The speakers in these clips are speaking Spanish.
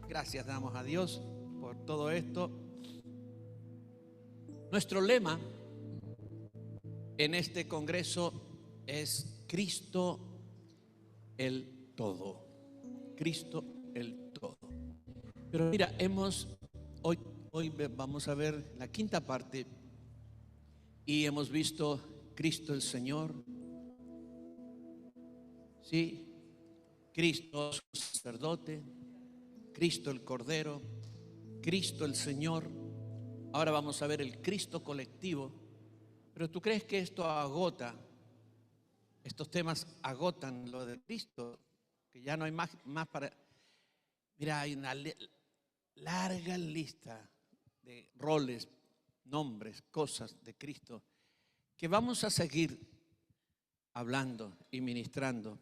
Gracias damos a Dios por todo esto. Nuestro lema en este congreso es Cristo el todo. Cristo el todo. Pero mira, hoy vamos a ver la quinta parte y hemos visto Cristo el Señor. Sí, Cristo sacerdote, Cristo el Cordero, Cristo el Señor. Ahora vamos a ver el Cristo colectivo. Pero ¿tú crees que esto agota? Estos temas agotan lo de Cristo, que ya no hay más para... Mira, hay una larga lista de roles, nombres, cosas de Cristo que vamos a seguir hablando y ministrando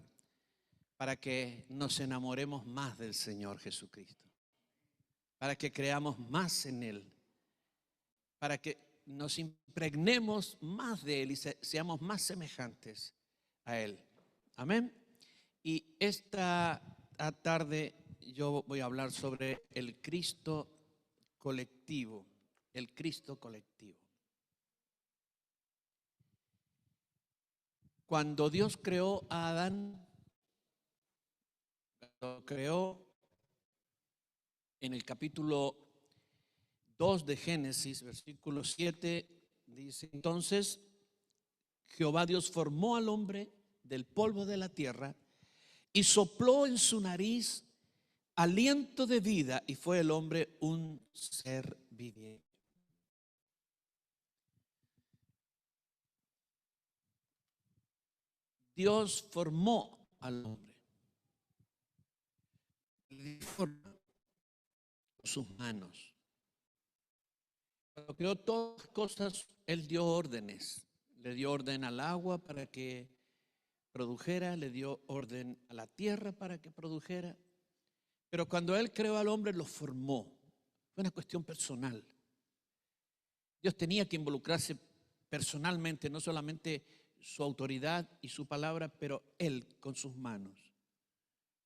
para que nos enamoremos más del Señor Jesucristo, para que creamos más en Él, para que nos impregnemos más de Él y seamos más semejantes a Él. Amén. Y esta tarde yo voy a hablar sobre el Cristo colectivo, el Cristo colectivo. Cuando Dios creó a Adán, lo creó en el capítulo 2 de Génesis, versículo 7, dice: entonces Jehová Dios formó al hombre del polvo de la tierra y sopló en su nariz aliento de vida, y fue el hombre un ser viviente. Dios formó al hombre con sus manos. Cuando creó todas las cosas, Él dio órdenes. Le dio orden al agua para que produjera, le dio orden a la tierra para que produjera. Pero cuando Él creó al hombre, lo formó. Fue una cuestión personal. Dios tenía que involucrarse personalmente, no solamente su autoridad y su palabra, pero Él con sus manos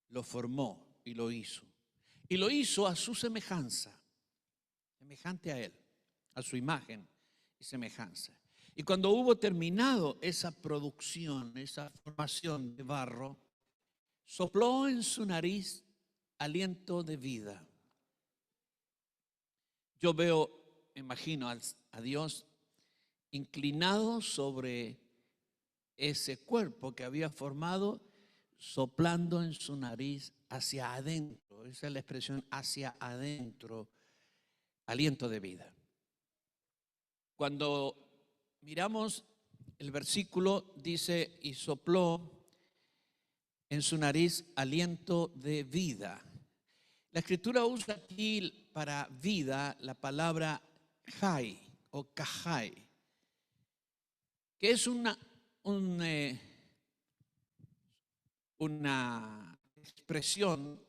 lo formó y lo hizo. Y lo hizo a su semejanza, semejante a Él, a su imagen y semejanza. Y cuando hubo terminado esa producción, esa formación de barro, sopló en su nariz aliento de vida. Yo veo, imagino a Dios inclinado sobre ese cuerpo que había formado, soplando en su nariz hacia adentro. Esa es la expresión, hacia adentro, aliento de vida. Cuando miramos el versículo, dice: y sopló en su nariz aliento de vida. La Escritura usa aquí para vida la palabra jai o kajai, que es una expresión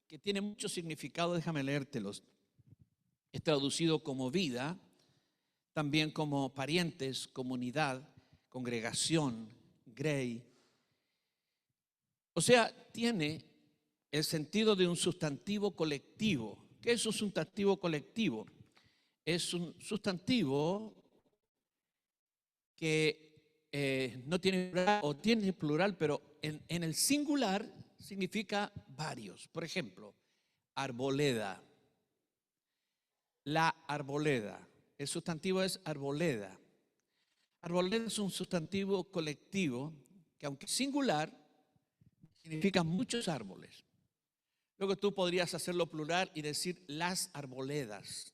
que tiene mucho significado. Déjame leértelos. Es traducido como vida, también como parientes, comunidad, congregación, grey. O sea, tiene el sentido de un sustantivo colectivo. ¿Qué es un sustantivo colectivo? Es un sustantivo que no tiene plural, o tiene plural, pero en el singular significa varios. Por ejemplo, arboleda. La arboleda. El sustantivo es arboleda. Arboleda es un sustantivo colectivo que, aunque singular, significa muchos árboles. Luego tú podrías hacerlo plural y decir las arboledas.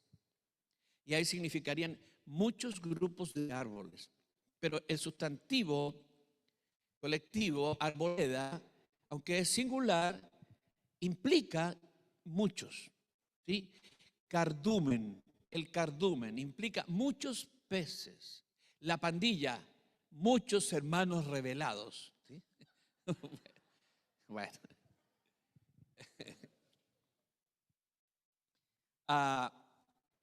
Y ahí significarían muchos grupos de árboles. Pero el sustantivo colectivo, arboleda, aunque es singular, implica muchos. ¿Sí? Cardumen, el cardumen implica muchos peces. La pandilla, muchos hermanos revelados. ¿Sí? Bueno.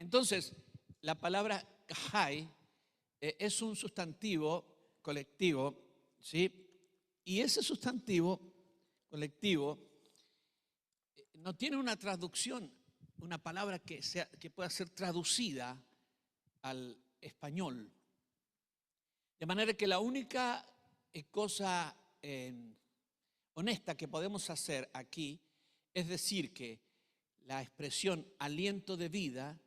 Entonces, la palabra kajai es un sustantivo colectivo, ¿sí? Y ese sustantivo colectivo no tiene una traducción, una palabra que pueda ser traducida al español. De manera que la única cosa honesta que podemos hacer aquí es decir que la expresión aliento de vida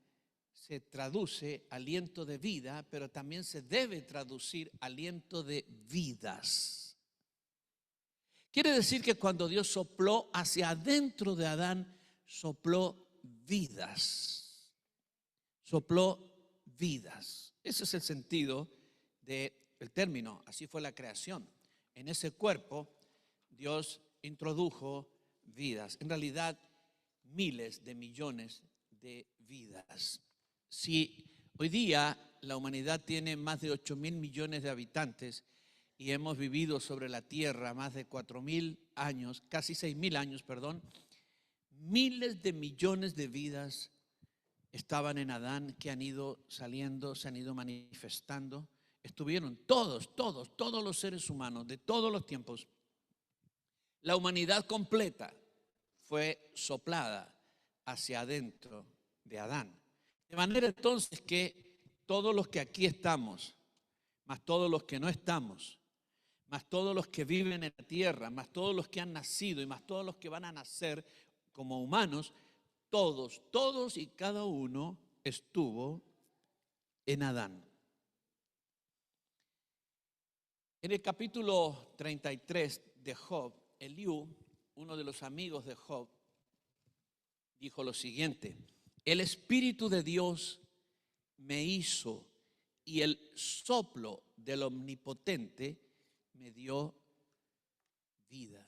se traduce aliento de vida, pero también se debe traducir aliento de vidas. Quiere decir que cuando Dios sopló hacia adentro de Adán, sopló vidas. Sopló vidas. Ese es el sentido del término. Así fue la creación. En ese cuerpo Dios introdujo vidas. En realidad, miles de millones de vidas. Si hoy día la humanidad tiene más de 8.000 millones de habitantes y hemos vivido sobre la tierra más de 4.000 años, casi 6.000 años, perdón, miles de millones de vidas estaban en Adán que han ido saliendo, se han ido manifestando. Estuvieron todos los seres humanos de todos los tiempos. La humanidad completa fue soplada hacia adentro de Adán. De manera entonces que todos los que aquí estamos, más todos los que no estamos, más todos los que viven en la tierra, más todos los que han nacido y más todos los que van a nacer como humanos, todos y cada uno estuvo en Adán. En el capítulo 33 de Job, Eliú, uno de los amigos de Job, dijo lo siguiente: el Espíritu de Dios me hizo y el soplo del Omnipotente me dio vida.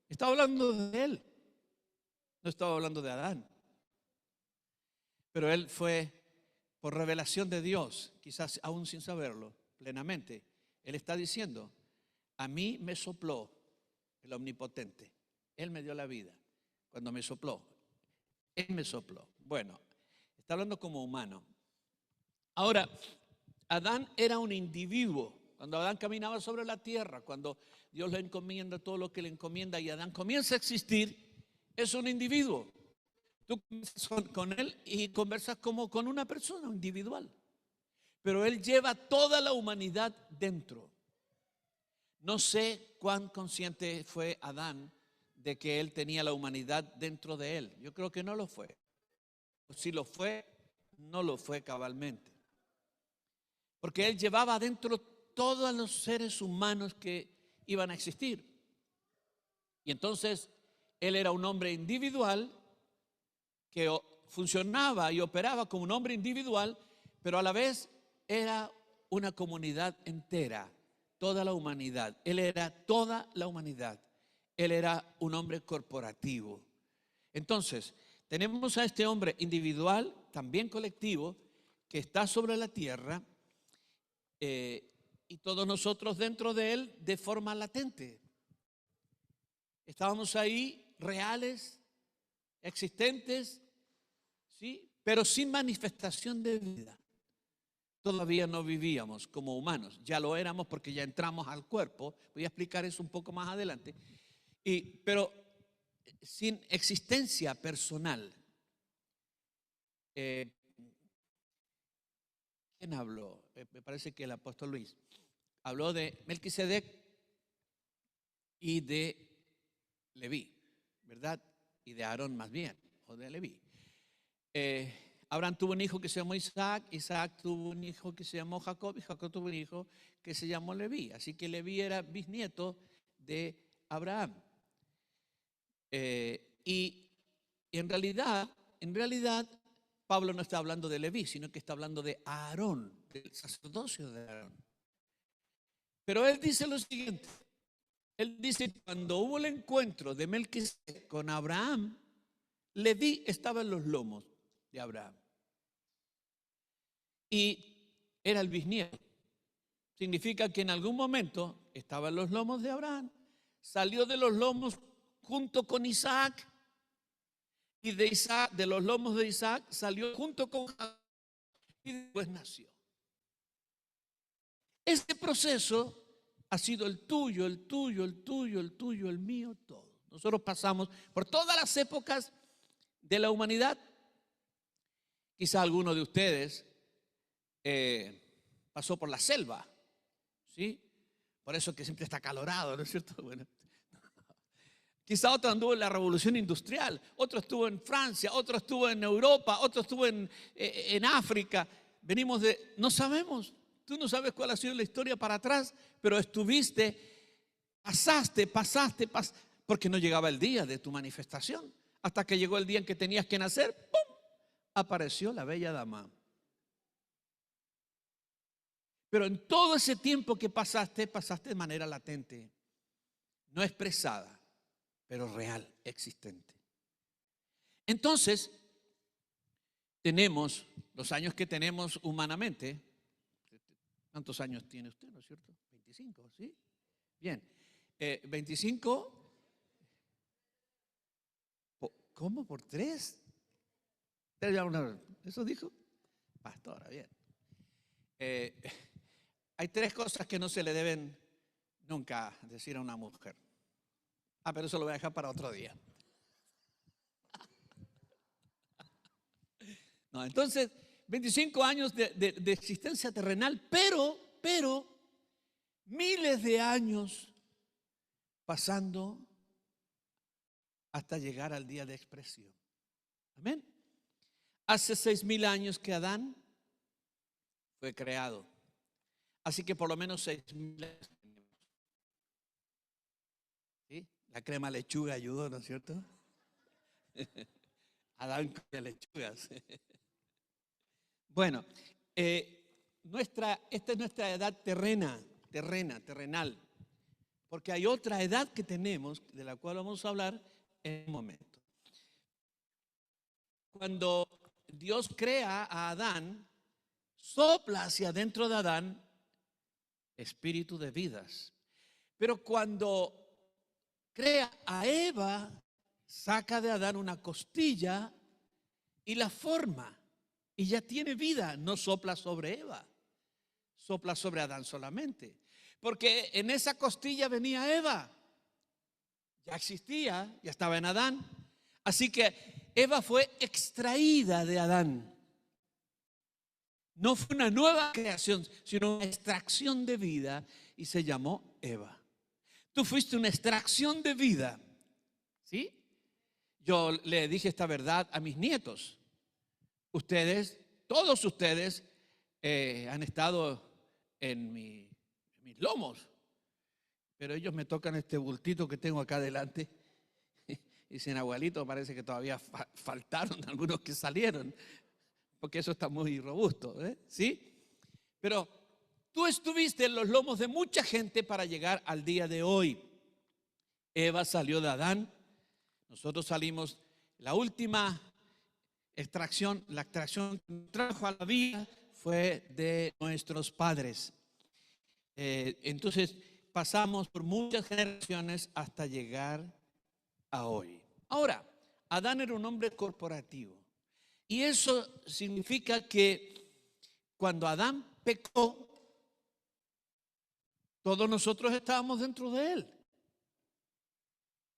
Estaba hablando de él, no estaba hablando de Adán. Pero él fue por revelación de Dios, quizás aún sin saberlo plenamente. Él está diciendo: a mí me sopló el Omnipotente. Él me dio la vida cuando me sopló. Él me sopló. Bueno, está hablando como humano. Ahora, Adán era un individuo. Cuando Adán caminaba sobre la tierra, cuando Dios le encomienda todo lo que le encomienda y Adán comienza a existir, es un individuo. Tú conversas con él y conversas como con una persona individual. Pero él lleva toda la humanidad dentro. No sé cuán consciente fue Adán de que él tenía la humanidad dentro de él. Yo creo que no lo fue. Si lo fue, no lo fue cabalmente. Porque él llevaba adentro todos los seres humanos que iban a existir. Y entonces él era un hombre individual que funcionaba y operaba como un hombre individual, pero a la vez era una comunidad entera, toda la humanidad. Él era toda la humanidad. Él era un hombre corporativo. Entonces, tenemos a este hombre individual, también colectivo, que está sobre la tierra, y todos nosotros dentro de él de forma latente. Estábamos ahí reales, existentes, ¿sí? Pero sin manifestación de vida. Todavía no vivíamos como humanos, ya lo éramos porque ya entramos al cuerpo. Voy a explicar eso un poco más adelante. Pero sin existencia personal. ¿Quién habló? Me parece que el apóstol Luis habló de Melquisedec y de Leví, ¿verdad? Y de Aarón más bien, o de Leví. Abraham tuvo un hijo que se llamó Isaac, Isaac tuvo un hijo que se llamó Jacob, y Jacob tuvo un hijo que se llamó Leví. Así que Leví era bisnieto de Abraham. Y en realidad, Pablo no está hablando de Leví, sino que está hablando de Aarón, del sacerdocio de Aarón. Pero él dice lo siguiente. Él dice: cuando hubo el encuentro de Melquisedec con Abraham, Leví estaba en los lomos de Abraham. Y era el bisnieto. Significa que en algún momento estaba en los lomos de Abraham, salió de los lomos junto con Isaac, y de los lomos de Isaac salió junto con Jacob, y después nació. Este proceso ha sido el tuyo, el tuyo, el tuyo, el tuyo, el mío, todo. Nosotros pasamos por todas las épocas de la humanidad. Quizá alguno de ustedes pasó por la selva, ¿sí? Por eso que siempre está acalorado, ¿no es cierto? Bueno, quizá otro anduvo en la revolución industrial, otro estuvo en Francia, otro estuvo en Europa, otro estuvo en África. Venimos de, no sabemos, tú no sabes cuál ha sido la historia para atrás, pero estuviste, pasaste, porque no llegaba el día de tu manifestación. Hasta que llegó el día en que tenías que nacer, ¡pum!, apareció la bella dama. Pero en todo ese tiempo que pasaste de manera latente, no expresada, pero real, existente. Entonces, tenemos los años que tenemos humanamente. ¿Cuántos años tiene usted, no es cierto? 25, ¿sí? Bien. 25. ¿Cómo? ¿Por 3? ¿Eso dijo? Pastora, bien. Hay 3 cosas que no se le deben nunca decir a una mujer. Pero eso lo voy a dejar para otro día. No, entonces, 25 años de existencia terrenal, pero miles de años pasando hasta llegar al día de expresión. Amén. Hace 6,000 años que Adán fue creado. Así que por lo menos 6,000 años. ¿Sí? La crema lechuga ayudó, ¿no es cierto? Adán comía lechugas. Bueno, esta es nuestra edad terrenal. Porque hay otra edad que tenemos, de la cual vamos a hablar en un momento. Cuando Dios crea a Adán, sopla hacia adentro de Adán espíritu de vidas. Pero cuando crea a Eva, saca de Adán una costilla y la forma. Y ya tiene vida, no sopla sobre Eva, sopla sobre Adán solamente. Porque en esa costilla venía Eva, ya existía, ya estaba en Adán. Así que Eva fue extraída de Adán. No fue una nueva creación, sino una extracción de vida y se llamó Eva. Tú fuiste una extracción de vida, ¿sí? Yo le dije esta verdad a mis nietos. Ustedes, todos ustedes han estado en mis lomos, pero ellos me tocan este bultito que tengo acá adelante y dicen, abuelito, parece que todavía faltaron algunos que salieron, porque eso está muy robusto, ¿sí? Pero tú estuviste en los lomos de mucha gente para llegar al día de hoy. Eva salió de Adán, nosotros salimos, la última extracción, la extracción que trajo a la vida fue de nuestros padres. Entonces pasamos por muchas generaciones hasta llegar a hoy. Ahora, Adán era un hombre corporativo. Y eso significa que cuando Adán pecó, todos nosotros estábamos dentro de él.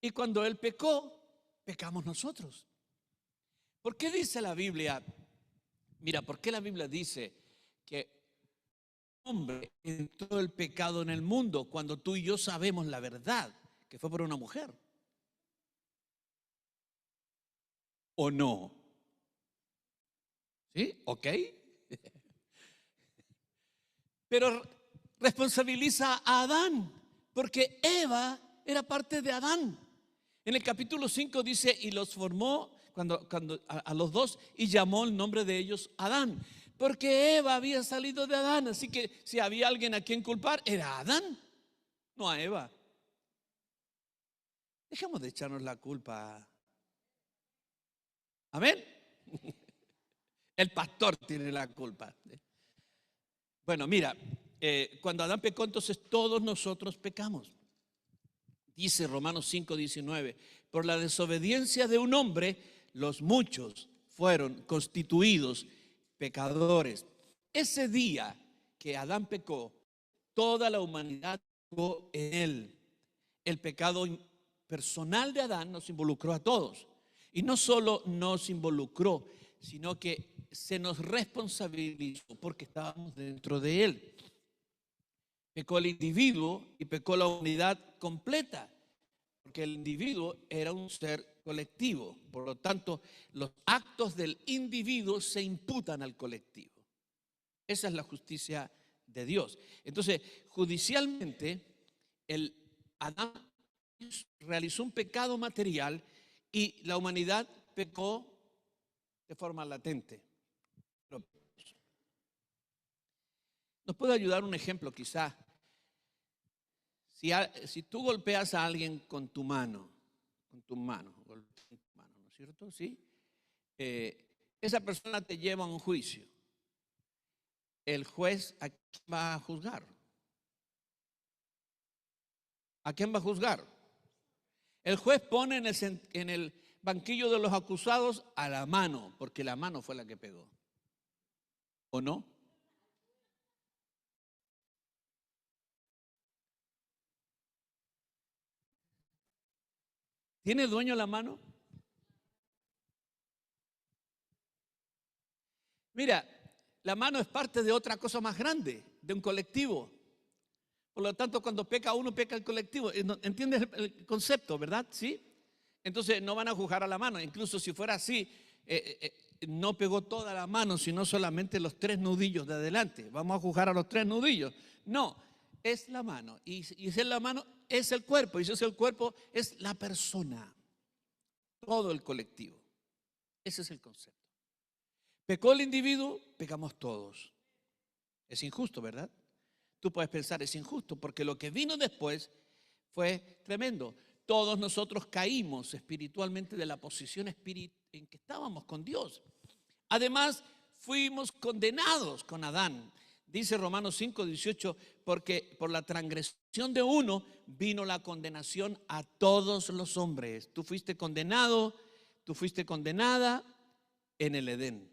Y cuando él pecó, pecamos nosotros. ¿Por qué dice la Biblia? Mira, ¿por qué la Biblia dice que hombre entró el pecado en el mundo cuando tú y yo sabemos la verdad, que fue por una mujer? ¿O no? ¿Sí? ¿Ok? Pero responsabiliza a Adán, porque Eva era parte de Adán. En el capítulo 5 dice, y los formó cuando a los dos y llamó el nombre de ellos Adán, porque Eva había salido de Adán. Así que si había alguien a quien culpar, era a Adán, no a Eva. Dejemos de echarnos la culpa. Amén. El pastor tiene la culpa. Bueno, mira, cuando Adán pecó, entonces todos nosotros pecamos. Dice Romanos 5:19, por la desobediencia de un hombre, los muchos fueron constituidos pecadores. Ese día que Adán pecó, toda la humanidad pecó en él. El pecado personal de Adán nos involucró a todos. Y no solo nos involucró, sino que se nos responsabilizó porque estábamos dentro de él. Pecó el individuo y pecó la humanidad completa, porque el individuo era un ser colectivo. Por lo tanto, los actos del individuo se imputan al colectivo. Esa es la justicia de Dios. Entonces, judicialmente, el Adán realizó un pecado material y la humanidad pecó de forma latente. ¿Nos puede ayudar un ejemplo quizá? Si tú golpeas a alguien con tu mano, ¿no es cierto? ¿Sí? Esa persona te lleva a un juicio. El juez, ¿a quién va a juzgar? ¿A quién va a juzgar? El juez pone en el banquillo de los acusados a la mano, porque la mano fue la que pegó. ¿O no? ¿Tiene dueño la mano? Mira, la mano es parte de otra cosa más grande, de un colectivo. Por lo tanto, cuando peca uno, peca el colectivo. ¿Entiendes el concepto, verdad? ¿Sí? Entonces no van a juzgar a la mano. Incluso si fuera así, no pegó toda la mano, sino solamente los 3 nudillos de adelante. Vamos a juzgar a los 3 nudillos. No, es la mano. Y si es la mano, es el cuerpo. Y si es el cuerpo, es la persona. Todo el colectivo. Ese es el concepto. Pecó el individuo, pecamos todos. Es injusto, ¿verdad? Tú puedes pensar, es injusto, porque lo que vino después fue tremendo. Todos nosotros caímos espiritualmente de la posición en que estábamos con Dios. Además, fuimos condenados con Adán. Dice Romanos 5:18, porque por la transgresión de uno vino la condenación a todos los hombres. Tú fuiste condenado, tú fuiste condenada en el Edén.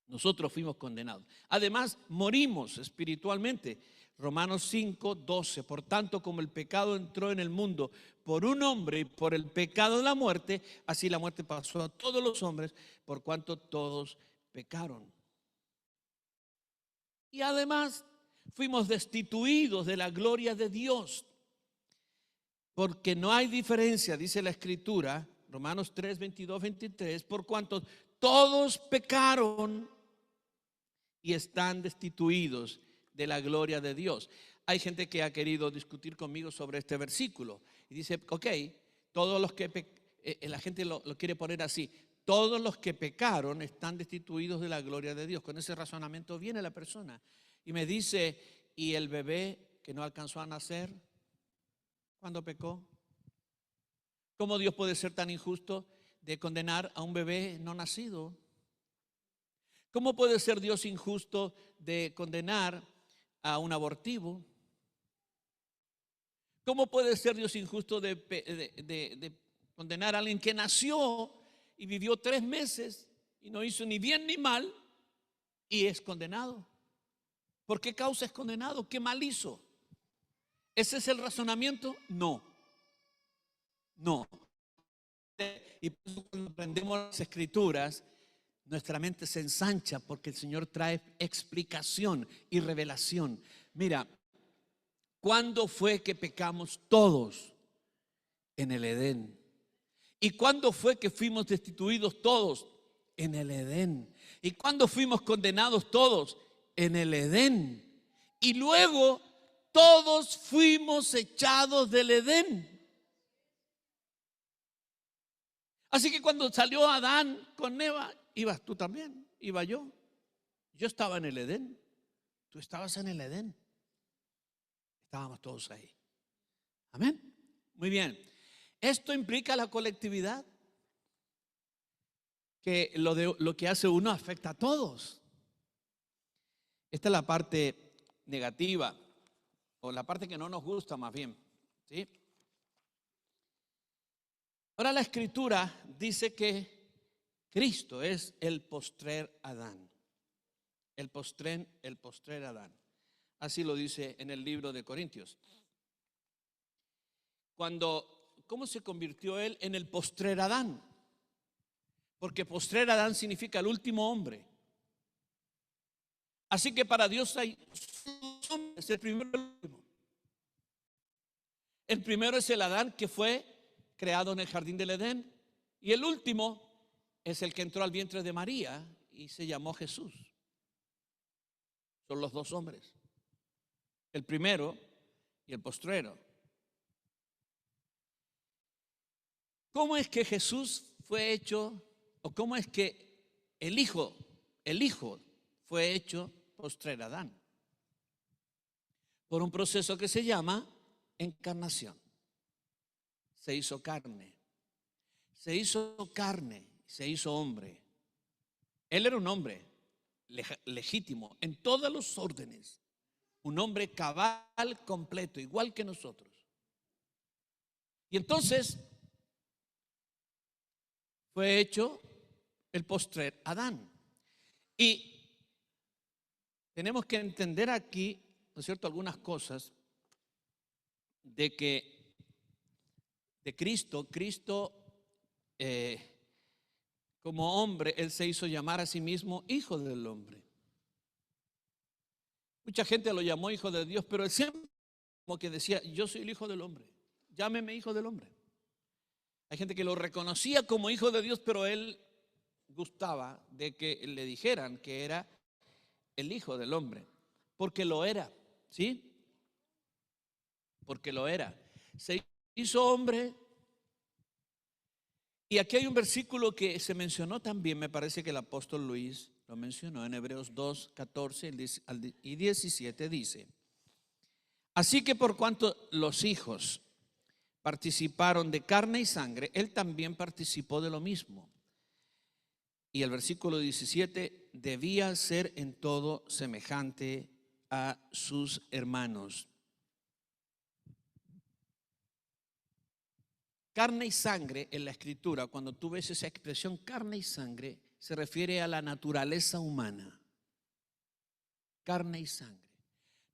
Nosotros fuimos condenados. Además, morimos espiritualmente. Romanos 5:12. Por tanto, como el pecado entró en el mundo por un hombre y por el pecado de la muerte, así la muerte pasó a todos los hombres, por cuanto todos pecaron. Y además, fuimos destituidos de la gloria de Dios. Porque no hay diferencia, dice la Escritura, Romanos 3:22-23, por cuanto todos pecaron y están destituidos de la gloria de Dios. Hay gente que ha querido discutir conmigo sobre este versículo y dice, ok, todos los que la gente lo quiere poner así, todos los que pecaron están destituidos de la gloria de Dios. Con ese razonamiento viene la persona y me dice, ¿y el bebé que no alcanzó a nacer cuando pecó? ¿Cómo Dios puede ser tan injusto de condenar a un bebé no nacido? ¿Cómo puede ser Dios injusto de condenar a un abortivo? ¿Cómo puede ser Dios injusto de condenar a alguien que nació y vivió 3 meses y no hizo ni bien ni mal y es condenado? ¿Por qué causa es condenado? ¿Qué mal hizo? ¿Ese es el razonamiento? No. No. Y cuando aprendemos las Escrituras, nuestra mente se ensancha porque el Señor trae explicación y revelación. Mira, ¿cuándo fue que pecamos todos? En el Edén. ¿Y cuándo fue que fuimos destituidos todos? En el Edén. ¿Y cuándo fuimos condenados todos? En el Edén. Y luego todos fuimos echados del Edén. Así que cuando salió Adán con Eva, ibas tú también, iba yo. Yo estaba en el Edén, tú estabas en el Edén. Estábamos todos ahí. Amén. Muy bien. Esto implica la colectividad, que lo que hace uno afecta a todos. Esta es la parte negativa, o la parte que no nos gusta más bien, ¿sí? Ahora la Escritura dice que Cristo es el postrer Adán. El postrer Adán. Así lo dice en el libro de Corintios. ¿cómo se convirtió él en el postrer Adán? Porque postrer Adán significa el último hombre. Así que para Dios hay dos hombres, el primero y el último. El primero es el Adán que fue creado en el jardín del Edén, y el último es el que entró al vientre de María y se llamó Jesús. Son los dos hombres, el primero y el postrero. ¿Cómo es que Jesús fue hecho, o cómo es que el Hijo fue hecho postrer Adán? Por un proceso que se llama encarnación. Se hizo carne, se hizo hombre. Él era un hombre legítimo en todos los órdenes, un hombre cabal, completo, igual que nosotros. Y entonces fue hecho el postrer Adán. Y tenemos que entender aquí, ¿no es cierto?, algunas cosas de que de Cristo, como hombre, Él se hizo llamar a sí mismo Hijo del Hombre. Mucha gente lo llamó Hijo de Dios, pero Él siempre como que decía, yo soy el Hijo del Hombre, llámeme Hijo del Hombre. Hay gente que lo reconocía como Hijo de Dios, pero Él gustaba de que le dijeran que era el Hijo del Hombre, porque lo era, ¿sí? Porque lo era. Se hizo hombre. Y aquí hay un versículo que se mencionó también, me parece que el apóstol Luis lo mencionó en Hebreos 2, 14 y 17, dice: así que por cuanto los hijos participaron de carne y sangre, Él también participó de lo mismo. Y el versículo 17, debía ser en todo semejante a sus hermanos. Carne y sangre en la Escritura, cuando tú ves esa expresión carne y sangre, se refiere a la naturaleza humana. Carne y sangre.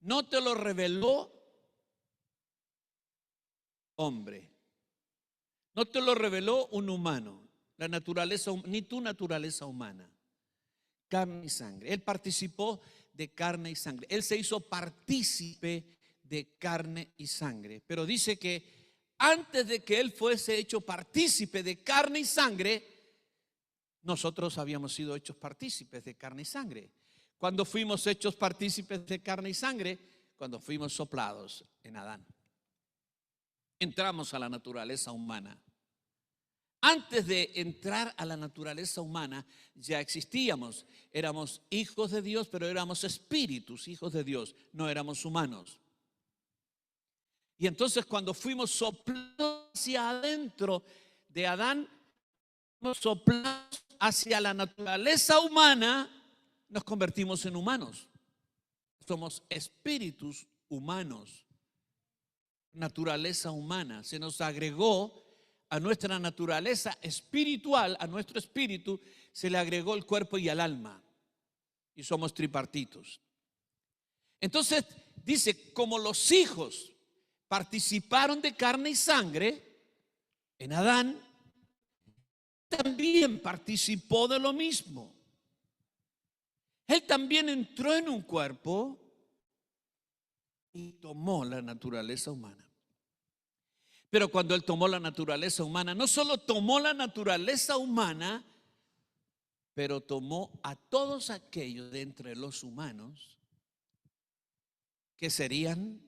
No te lo reveló hombre. No te lo reveló un humano, la naturaleza, ni tu naturaleza humana. Carne y sangre. Él participó de carne y sangre. Él se hizo partícipe de carne y sangre. Pero dice que antes de que Él fuese hecho partícipe de carne y sangre, nosotros habíamos sido hechos partícipes de carne y sangre. Cuando fuimos hechos partícipes de carne y sangre, cuando fuimos soplados en Adán. Entramos a la naturaleza humana. Antes de entrar a la naturaleza humana ya existíamos. Éramos hijos de Dios, pero éramos espíritus, hijos de Dios, no éramos humanos. Y entonces cuando fuimos soplados hacia adentro de Adán, soplados hacia la naturaleza humana, nos convertimos en humanos. Somos espíritus humanos, naturaleza humana. Se nos agregó a nuestra naturaleza espiritual, a nuestro espíritu, se le agregó el cuerpo y el alma. Y somos tripartitos. Entonces dice, como los hijos participaron de carne y sangre en Adán, también participó de lo mismo. Él también entró en un cuerpo y tomó la naturaleza humana. Pero cuando Él tomó la naturaleza humana, no solo tomó la naturaleza humana, pero tomó a todos aquellos de entre los humanos que serían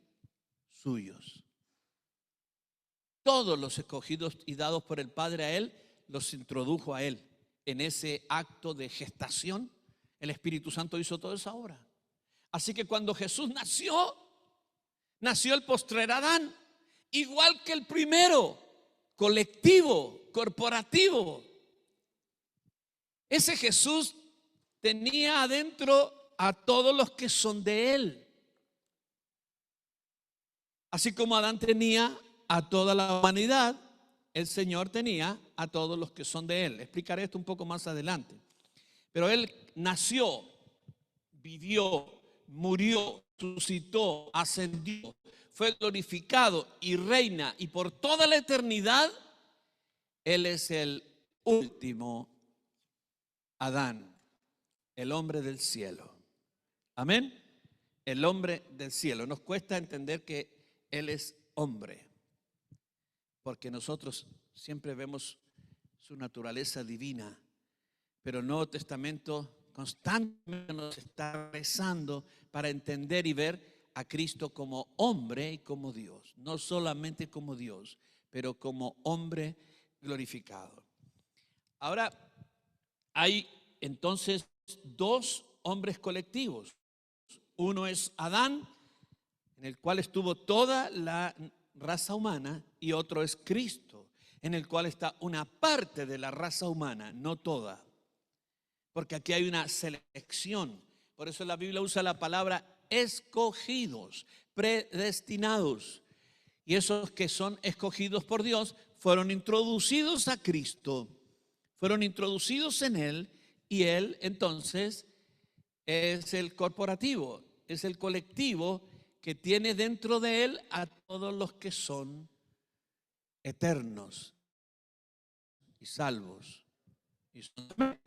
suyos. Todos los escogidos y dados por el Padre a Él, los introdujo a Él. En ese acto de gestación, el Espíritu Santo hizo toda esa obra. Así que cuando Jesús nació el postrer Adán, igual que el primero, colectivo, corporativo. Ese Jesús tenía adentro a todos los que son de Él. Así como Adán tenía a toda la humanidad, el Señor tenía a todos los que son de Él. Explicaré esto un poco más adelante. Pero Él nació, vivió, murió, resucitó, ascendió, fue glorificado y reina y por toda la eternidad, Él es el último Adán, el hombre del cielo. Amén. El hombre del cielo. Nos cuesta entender que Él es hombre, porque nosotros siempre vemos su naturaleza divina, pero el Nuevo Testamento constantemente nos está rezando para entender y ver a Cristo como hombre y como Dios, no solamente como Dios, pero como hombre glorificado. Ahora, hay entonces dos hombres colectivos. Uno es Adán, en el cual estuvo toda la raza humana, y otro es Cristo, en el cual está una parte de la raza humana, no toda. Porque aquí hay una selección. Por eso la Biblia usa la palabra escogidos, predestinados. Y esos que son escogidos por Dios fueron introducidos a Cristo, fueron introducidos en Él, y Él entonces es el corporativo, es el colectivo que tiene dentro de Él a todos los que son eternos y salvos. Y son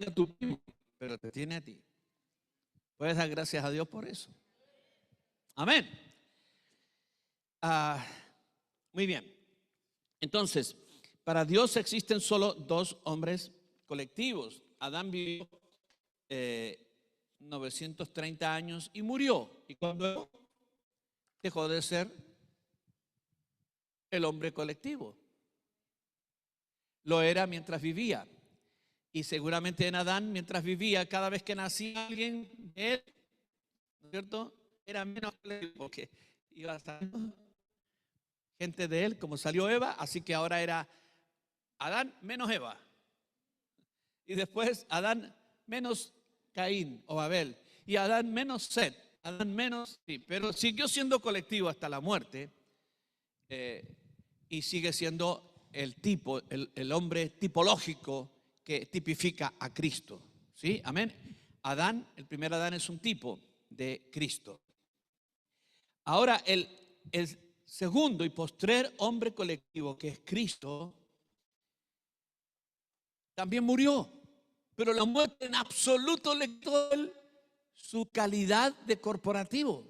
a tu primo, pero te tiene a ti. Puedes dar gracias a Dios por eso. Amén. Muy bien. Entonces, para Dios existen solo dos hombres colectivos. Adán vivió 930 años y murió. Y cuando dejó de ser el hombre colectivo, lo era mientras vivía. Y seguramente en Adán, mientras vivía, cada vez que nacía alguien, él, ¿no es cierto?, era menos colectivo, porque iba a estar gente de él, como salió Eva, así que ahora era Adán menos Eva. Y después Adán menos Caín o Abel. Y Adán menos Set. Adán menos, sí, pero siguió siendo colectivo hasta la muerte. Y sigue siendo el tipo, el hombre tipológico que tipifica a Cristo. ¿Sí? Amén. Adán, el primer Adán es un tipo de Cristo. Ahora, el segundo y postrer hombre colectivo, que es Cristo, también murió. Pero la muerte en absoluto le quitó su calidad de corporativo.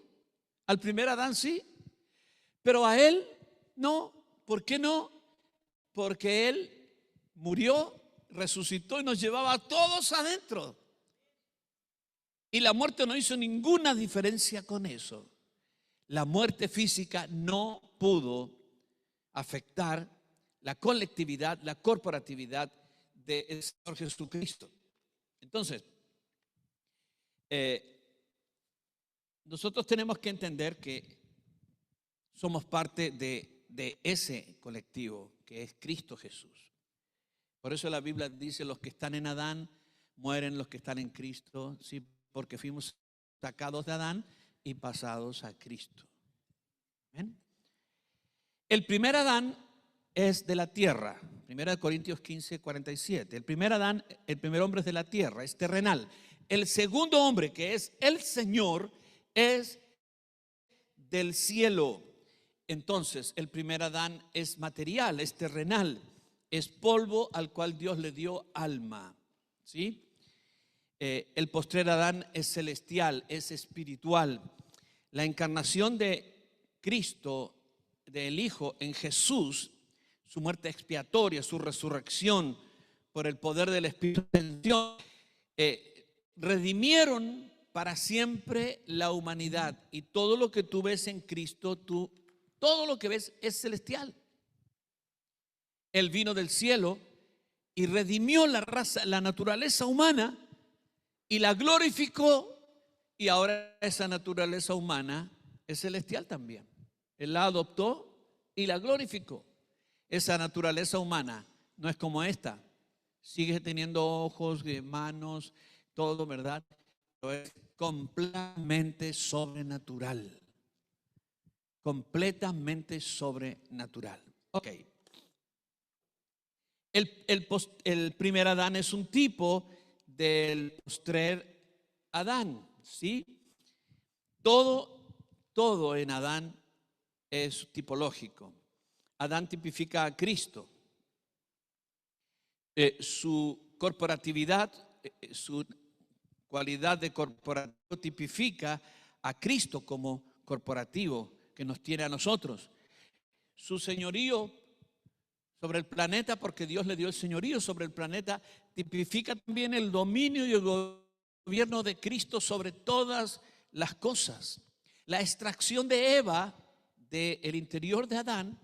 Al primer Adán sí, pero a él no. ¿Por qué no? Porque él murió, resucitó y nos llevaba a todos adentro. Y la muerte no hizo ninguna diferencia con eso. La muerte física no pudo afectar la colectividad, la corporatividad del Señor Jesucristo. Entonces, nosotros tenemos que entender que somos parte de ese colectivo que es Cristo Jesús. Por eso la Biblia dice: los que están en Adán mueren los que están en Cristo, ¿sí? Porque fuimos sacados de Adán y pasados a Cristo. ¿Ven? El primer Adán es de la tierra. 1 Corintios 15, 47. El primer Adán, el primer hombre es de la tierra, es terrenal. El segundo hombre, que es el Señor, es del cielo. Entonces, el primer Adán es material, es terrenal, es polvo al cual Dios le dio alma. ¿Sí? El postrer Adán es celestial, es espiritual. La encarnación de Cristo, del Hijo en Jesús, su muerte expiatoria, su resurrección por el poder del Espíritu de Dios, redimieron para siempre la humanidad. Y todo lo que tú ves en Cristo, todo lo que ves es celestial. Él vino del cielo y redimió la raza, la naturaleza humana, y la glorificó, y ahora esa naturaleza humana es celestial también. Él la adoptó y la glorificó. Esa naturaleza humana no es como esta. Sigue teniendo ojos, manos, todo, ¿verdad? Pero es completamente sobrenatural. Completamente sobrenatural. Ok. El primer Adán es un tipo del postrer Adán, ¿sí? Todo en Adán es tipológico. Adán tipifica a Cristo. Su corporatividad, su cualidad de corporativo tipifica a Cristo como corporativo que nos tiene a nosotros. Su señorío sobre el planeta, porque Dios le dio el señorío sobre el planeta, tipifica también el dominio y el gobierno de Cristo sobre todas las cosas. La extracción de Eva del interior de Adán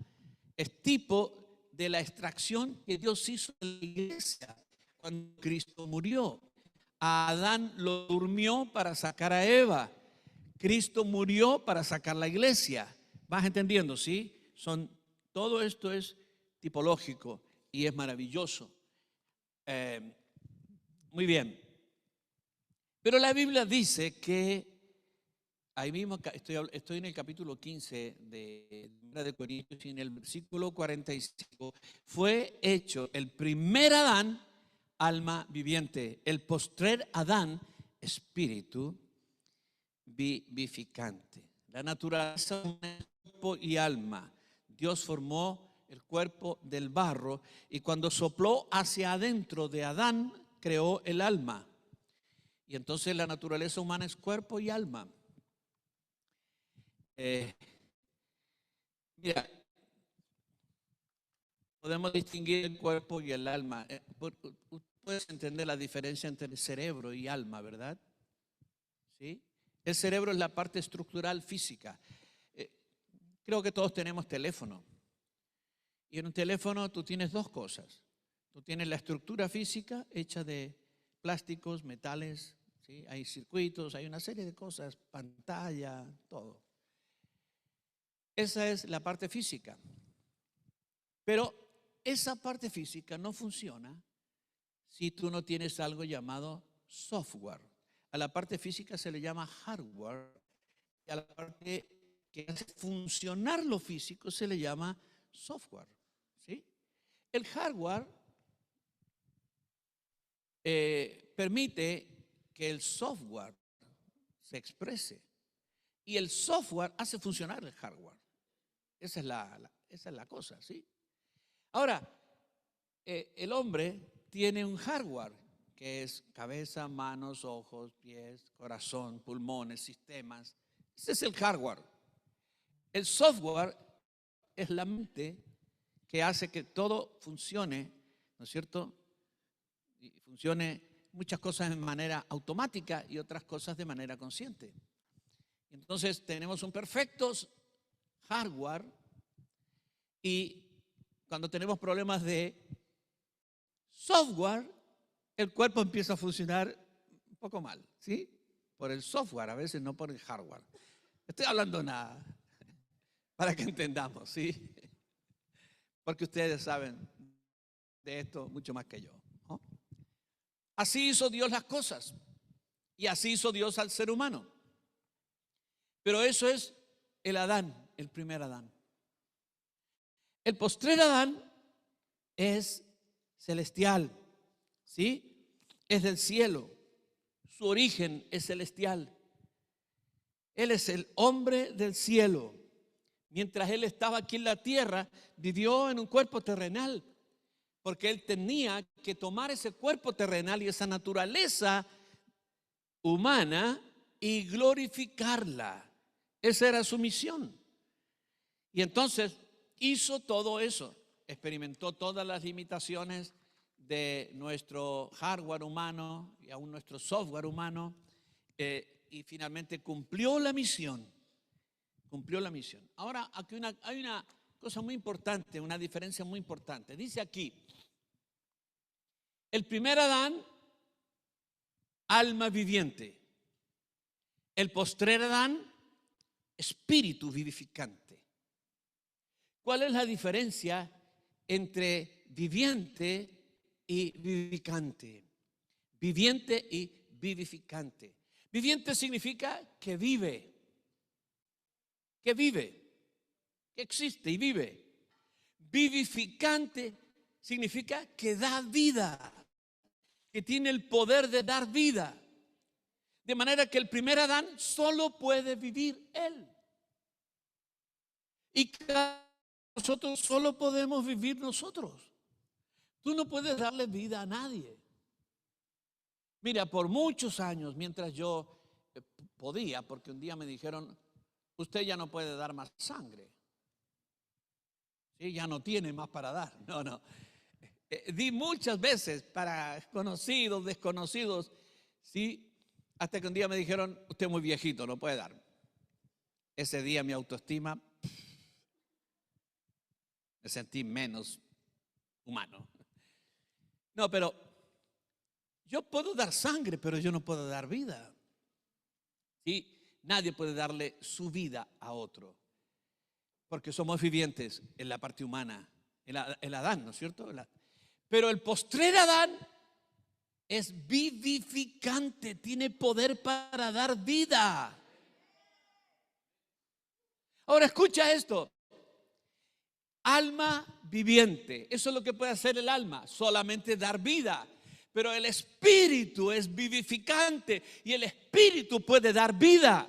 es tipo de la extracción que Dios hizo en la iglesia cuando Cristo murió. A Adán lo durmió para sacar a Eva. Cristo murió para sacar la iglesia. ¿Vas entendiendo? ¿Sí? Todo esto es tipológico y es maravilloso. Muy bien. Pero la Biblia dice que, ahí mismo estoy en el capítulo 15 de Corintios, y en el versículo 45, fue hecho el primer Adán, alma viviente, el postrer Adán, espíritu vivificante. La naturaleza es cuerpo y alma. Dios formó el cuerpo del barro y cuando sopló hacia adentro de Adán, creó el alma. Y entonces la naturaleza humana es cuerpo y alma. Mira, podemos distinguir el cuerpo y el alma. Puedes entender la diferencia entre el cerebro y alma, ¿verdad? ¿Sí? El cerebro es la parte estructural física. Creo que todos tenemos teléfono. Y en un teléfono tú tienes dos cosas. Tú tienes la estructura física hecha de plásticos, metales, ¿sí? Hay circuitos, hay una serie de cosas, pantalla, todo. Esa es la parte física. Pero esa parte física no funciona si tú no tienes algo llamado software. A la parte física se le llama hardware y a la parte que hace funcionar lo físico se le llama software. ¿Sí? El hardware permite que el software se exprese y el software hace funcionar el hardware. Esa es la cosa, ¿sí? Ahora, el hombre tiene un hardware que es cabeza, manos, ojos, pies, corazón, pulmones, sistemas. Ese es el hardware. El software es la mente que hace que todo funcione, ¿no es cierto? Y funcione muchas cosas de manera automática y otras cosas de manera consciente. Entonces tenemos un perfecto hardware y cuando tenemos problemas de software, el cuerpo empieza a funcionar un poco mal, ¿sí? Por el software, a veces no por el hardware. Estoy hablando nada para que entendamos, ¿sí? Porque ustedes saben de esto mucho más que yo, ¿no? Así hizo Dios las cosas y así hizo Dios al ser humano. Pero eso es el Adán, el primer Adán. El postrer Adán es celestial, ¿sí? Es del cielo. Su origen es celestial. Él es el hombre del cielo. Mientras él estaba aquí en la tierra, vivió en un cuerpo terrenal, porque él tenía que tomar ese cuerpo terrenal y esa naturaleza humana y glorificarla. Esa era su misión. Y entonces hizo todo eso, experimentó todas las limitaciones de nuestro hardware humano y aún nuestro software humano, y finalmente cumplió la misión. Cumplió la misión. Ahora, aquí hay una cosa muy importante, una diferencia muy importante. Dice aquí, el primer Adán, alma viviente. El postrer Adán, espíritu vivificante. ¿Cuál es la diferencia entre viviente y vivificante? Viviente y vivificante. Viviente significa que vive, que existe y vive. Vivificante significa que da vida, que tiene el poder de dar vida. De manera que el primer Adán solo puede vivir él. Y nosotros solo podemos vivir nosotros. Tú no puedes darle vida a nadie. Mira, por muchos años, mientras yo podía, porque un día me dijeron, usted ya no puede dar más sangre. ¿Sí? Ya no tiene más para dar. No. Di muchas veces para conocidos, desconocidos, ¿sí? Hasta que un día me dijeron, usted es muy viejito, no puede dar. Ese día mi autoestima, me sentí menos humano. No, pero yo puedo dar sangre, pero yo no puedo dar vida. ¿Sí? Nadie puede darle su vida a otro, porque somos vivientes en la parte humana, el Adán, ¿no es cierto? Pero el postrer Adán es vivificante, tiene poder para dar vida. Ahora escucha esto. Alma viviente, eso es lo que puede hacer el alma, solamente dar vida. Pero el espíritu es vivificante y el espíritu puede dar vida.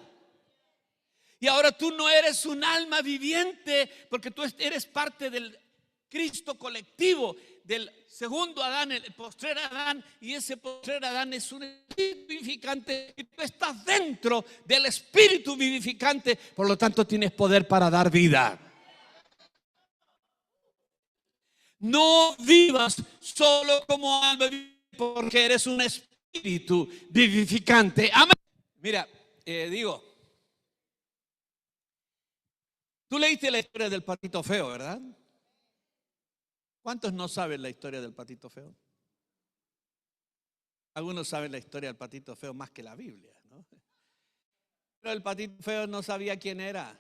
Y ahora tú no eres un alma viviente porque tú eres parte del Cristo colectivo, del segundo Adán, el postrer Adán, y ese postrer Adán es un espíritu vivificante y tú estás dentro del espíritu vivificante, por lo tanto tienes poder para dar vida. No vivas solo como alma viviente porque eres un espíritu vivificante. Amén. Mira, tú leíste la historia del patito feo, ¿verdad? ¿Cuántos no saben la historia del patito feo? Algunos saben la historia del patito feo más que la Biblia, ¿no? Pero el patito feo no sabía quién era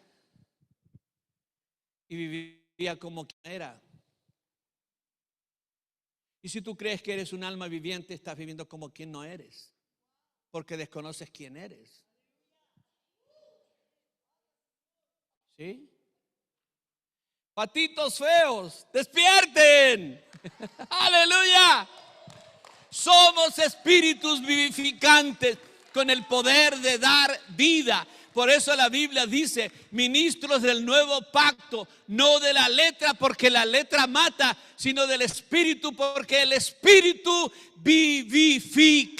y vivía como quien era. Y si tú crees que eres un alma viviente, estás viviendo como quien no eres, porque desconoces quién eres. ¿Sí? Patitos feos, despierten. Aleluya. Somos espíritus vivificantes con el poder de dar vida. Por eso la Biblia dice, ministros del nuevo pacto, no de la letra porque la letra mata, sino del espíritu porque el espíritu vivifica.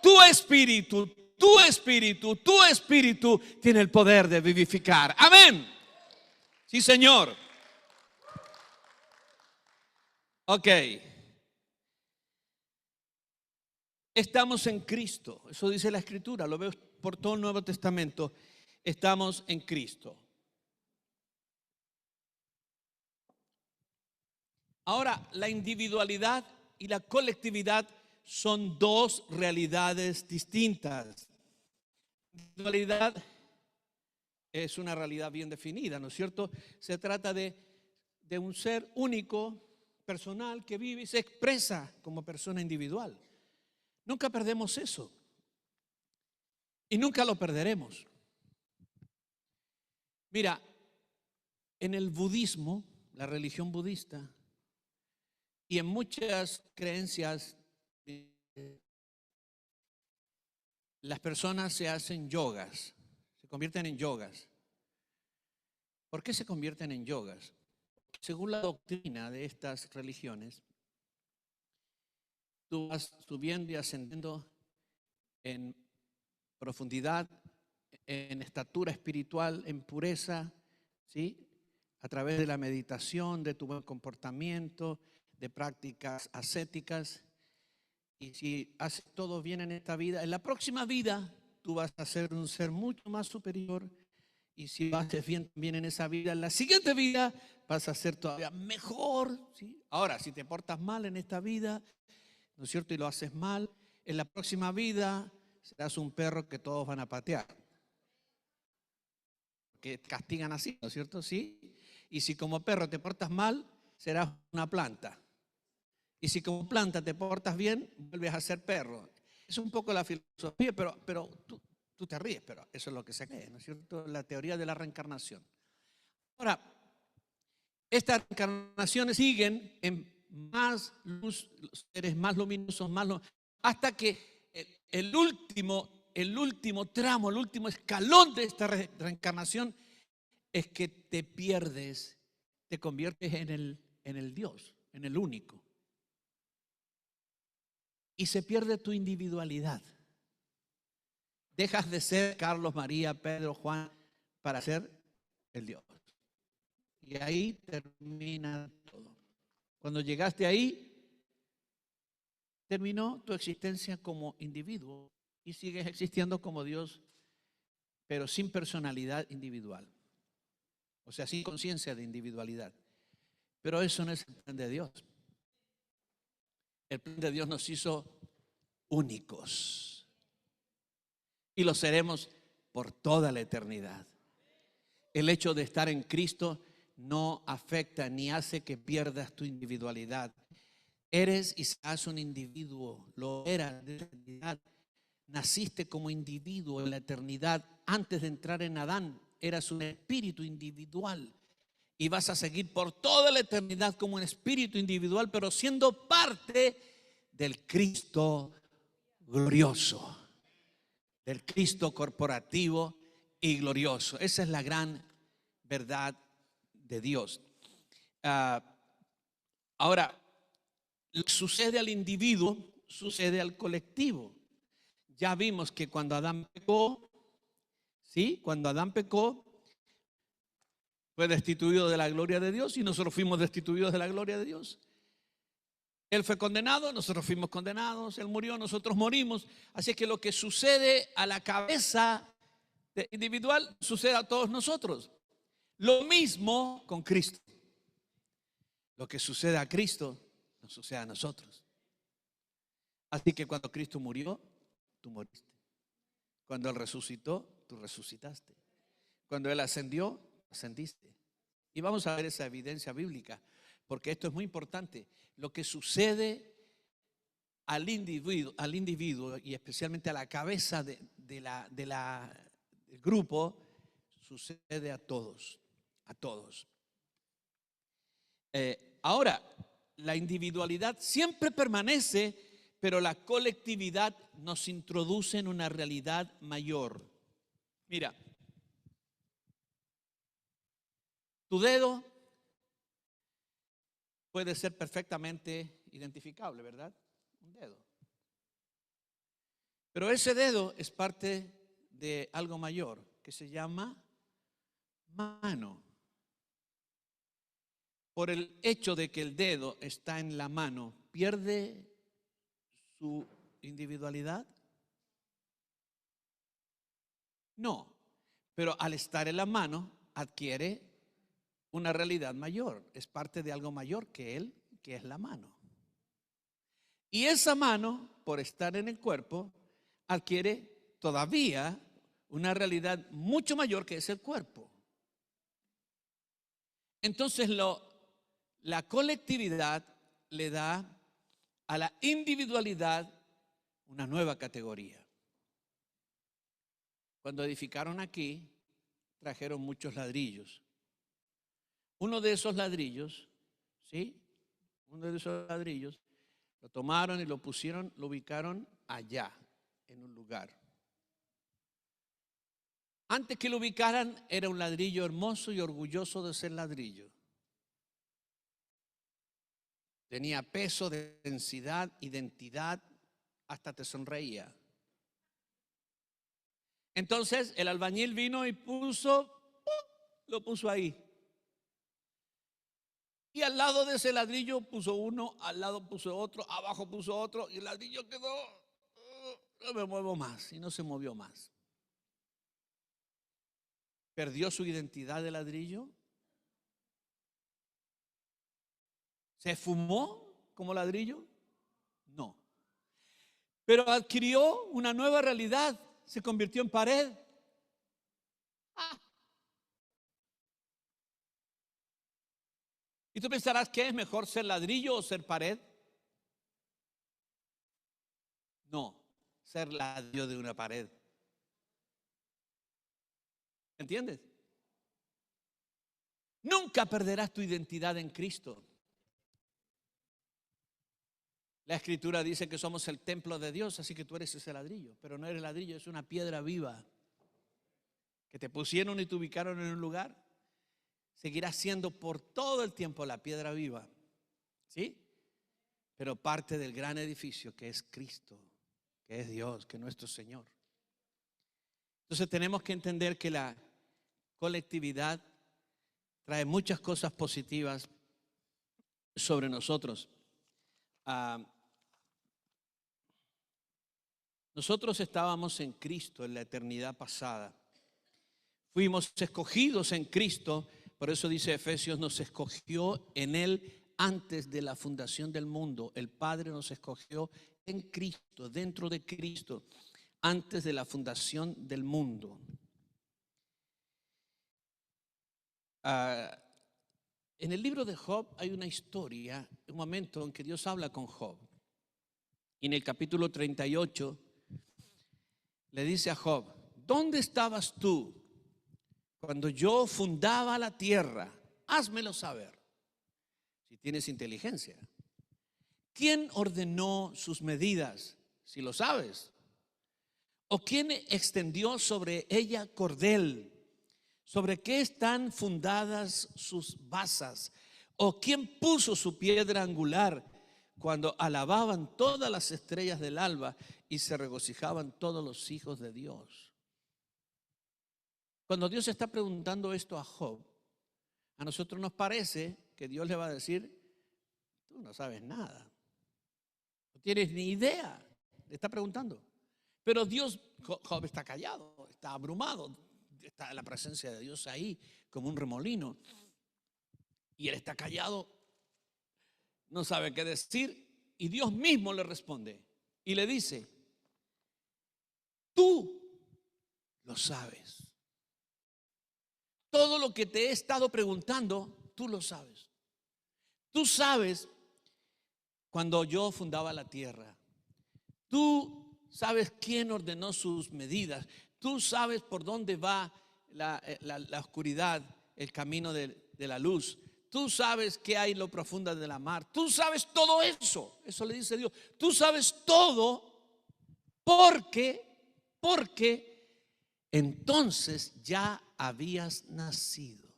Tu espíritu tiene el poder de vivificar. Amén. Sí, Señor. Ok. Estamos en Cristo. Eso dice la Escritura. Lo veo por todo el Nuevo Testamento. Estamos en Cristo. Ahora, la individualidad y la colectividad son dos realidades distintas. La individualidad es una realidad bien definida, ¿no es cierto? Se trata de un ser único, personal, que vive y se expresa como persona individual. Nunca perdemos eso y nunca lo perderemos. Mira, en el budismo, la religión budista, y en muchas creencias, las personas se hacen yogas, se convierten en yogas. ¿Por qué se convierten en yogas? Según la doctrina de estas religiones, tú vas subiendo y ascendiendo en profundidad, en estatura espiritual, en pureza, ¿sí? A través de la meditación, de tu buen comportamiento, de prácticas ascéticas. Y si haces todo bien en esta vida, en la próxima vida tú vas a ser un ser mucho más superior. Y si lo haces bien también en esa vida, en la siguiente vida vas a ser todavía mejor, ¿sí? Ahora, si te portas mal en esta vida, ¿no es cierto? Y lo haces mal, en la próxima vida serás un perro que todos van a patear. Que castigan así, ¿no es cierto? Sí. Y si como perro te portas mal, serás una planta. Y si como planta te portas bien, vuelves a ser perro. Es un poco la filosofía, pero tú te ríes, pero eso es lo que se cree, ¿no es cierto? La teoría de la reencarnación. Ahora, estas reencarnaciones siguen en más luz, los seres más luminosos, hasta que el último tramo, el último escalón de esta reencarnación es que te pierdes, te conviertes en el Dios, en el único. Y se pierde tu individualidad. Dejas de ser Carlos, María, Pedro, Juan para ser el Dios. Y ahí termina todo. Cuando llegaste ahí, terminó tu existencia como individuo y sigues existiendo como Dios, pero sin personalidad individual. O sea, sin conciencia de individualidad. Pero eso no es el plan de Dios. El plan de Dios nos hizo únicos. Y lo seremos por toda la eternidad. El hecho de estar en Cristo no afecta ni hace que pierdas tu individualidad. Eres y serás un individuo, lo eras de la eternidad. Naciste como individuo en la eternidad. Antes de entrar en Adán, eras un espíritu individual. Y vas a seguir por toda la eternidad como un espíritu individual, pero siendo parte del Cristo glorioso, del Cristo corporativo y glorioso. Esa es la gran verdad de Dios. Ahora, lo que sucede al individuo, sucede al colectivo. Ya vimos que cuando Adán pecó, ¿sí? Cuando Adán pecó, fue destituido de la gloria de Dios y nosotros fuimos destituidos de la gloria de Dios. Él fue condenado, nosotros fuimos condenados. Él murió, nosotros morimos. Así que lo que sucede a la cabeza individual sucede a todos nosotros. Lo mismo con Cristo. Lo que sucede a Cristo nos sucede a nosotros. Así que cuando Cristo murió, tú moriste. Cuando Él resucitó, tú resucitaste. Cuando Él ascendió, ascendiste. Y vamos a ver esa evidencia bíblica, porque esto es muy importante. Lo que sucede al individuo y especialmente a la cabeza del grupo, sucede a todos, a todos. Ahora, la individualidad siempre permanece, pero la colectividad nos introduce en una realidad mayor. Mira, tu dedo puede ser perfectamente identificable, ¿verdad? Un dedo. Pero ese dedo es parte de algo mayor que se llama mano. Por el hecho de que el dedo está en la mano, ¿pierde su individualidad? No, pero al estar en la mano adquiere una realidad mayor, es parte de algo mayor que él, que es la mano. Y esa mano, por estar en el cuerpo, adquiere todavía una realidad mucho mayor que es el cuerpo. Entonces la colectividad le da a la individualidad una nueva categoría. Cuando edificaron aquí, trajeron muchos ladrillos. Uno de esos ladrillos, ¿sí? Uno de esos ladrillos, lo tomaron y lo pusieron, lo ubicaron allá, en un lugar. Antes que lo ubicaran, era un ladrillo hermoso y orgulloso de ser ladrillo. Tenía peso, densidad, identidad, hasta te sonreía. Entonces el albañil vino y lo puso ahí. Y al lado de ese ladrillo puso uno, al lado puso otro, abajo puso otro, y el ladrillo quedó, no me muevo más, y no se movió más. ¿Perdió su identidad de ladrillo? ¿Se esfumó como ladrillo? No. Pero adquirió una nueva realidad, se convirtió en pared. Y tú pensarás, ¿qué es mejor, ser ladrillo o ser pared? No, ser ladrillo de una pared. ¿Entiendes? Nunca perderás tu identidad en Cristo. La Escritura dice que somos el templo de Dios, así que tú eres ese ladrillo, pero no eres ladrillo, es una piedra viva que te pusieron y te ubicaron en un lugar. Seguirá siendo por todo el tiempo la piedra viva, ¿sí? Pero parte del gran edificio que es Cristo, que es Dios, que es nuestro Señor. Entonces tenemos que entender que la colectividad trae muchas cosas positivas sobre nosotros. Nosotros estábamos en Cristo en la eternidad pasada. Fuimos escogidos en Cristo, por eso dice Efesios, nos escogió en Él antes de la fundación del mundo. El Padre nos escogió en Cristo, dentro de Cristo, antes de la fundación del mundo. En el libro de Job hay una historia, un momento en que Dios habla con Job. Y en el capítulo 38 le dice a Job: ¿dónde estabas tú cuando yo fundaba la tierra? Házmelo saber, si tienes inteligencia. ¿Quién ordenó sus medidas, si lo sabes? ¿O quién extendió sobre ella cordel? ¿Sobre qué están fundadas sus basas? ¿O quién puso su piedra angular cuando alababan todas las estrellas del alba y se regocijaban todos los hijos de Dios? Cuando Dios está preguntando esto a Job, a nosotros nos parece que Dios le va a decir: tú no sabes nada, no tienes ni idea, le está preguntando. Pero Job está callado, está abrumado, está en la presencia de Dios ahí como un remolino. Y él está callado, no sabe qué decir. Y Dios mismo le responde y le dice: tú lo sabes. Todo lo que te he estado preguntando, tú lo sabes. Tú sabes cuando yo fundaba la tierra. Tú sabes quién ordenó sus medidas. Tú sabes por dónde va la oscuridad, el camino de la luz. Tú sabes qué hay en lo profundo de la mar. Tú sabes todo eso. Eso le dice Dios. Tú sabes todo porque entonces ya habías nacido.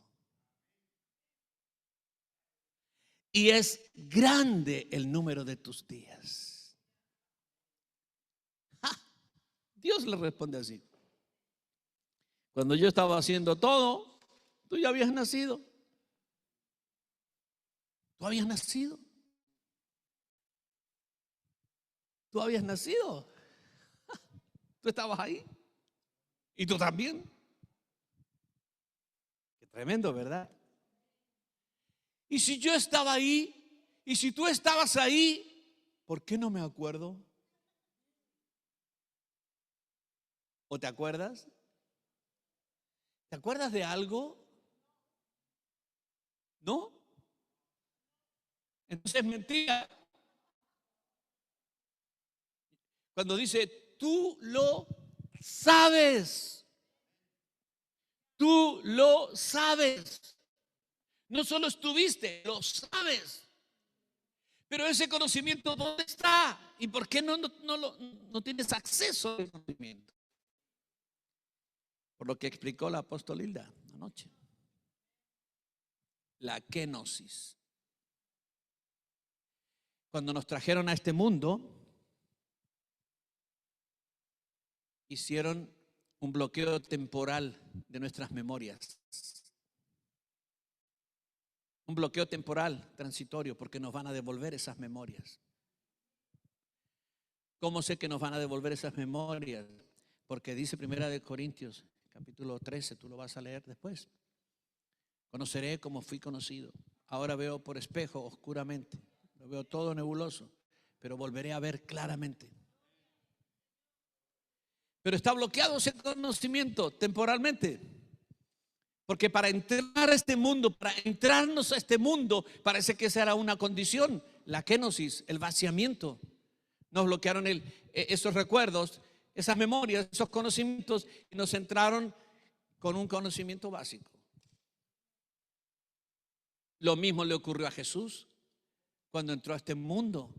Y es grande el número de tus días. ¡Ja! Dios le responde así: cuando yo estaba haciendo todo, tú ya habías nacido. ¿Tú habías nacido? ¿Tú habías nacido? ¿Tú estabas ahí? ¿Y tú también? Qué tremendo, ¿verdad? Y si yo estaba ahí, y si tú estabas ahí, ¿por qué no me acuerdo? ¿O te acuerdas? ¿Te acuerdas de algo? ¿No? Entonces es mentira cuando dice: tú lo sabes. Tú lo sabes. No solo estuviste, lo sabes. Pero ese conocimiento, ¿dónde está? ¿Y por qué no tienes acceso a ese conocimiento? Por lo que explicó la apóstol Hilda anoche. La kenosis. Cuando nos trajeron a este mundo, hicieron un bloqueo temporal de nuestras memorias. Un bloqueo temporal transitorio, porque nos van a devolver esas memorias. ¿Cómo sé que nos van a devolver esas memorias? Porque dice 1 Corintios capítulo 13, tú lo vas a leer después. Conoceré como fui conocido. Ahora veo por espejo oscuramente. Lo veo todo nebuloso, pero volveré a ver claramente. Pero está bloqueado ese conocimiento temporalmente. Porque para entrar a este mundo, para entrarnos a este mundo, parece que esa era una condición, la kenosis, el vaciamiento. Nos bloquearon esos recuerdos, esas memorias, esos conocimientos, y nos entraron con un conocimiento básico. Lo mismo le ocurrió a Jesús cuando entró a este mundo.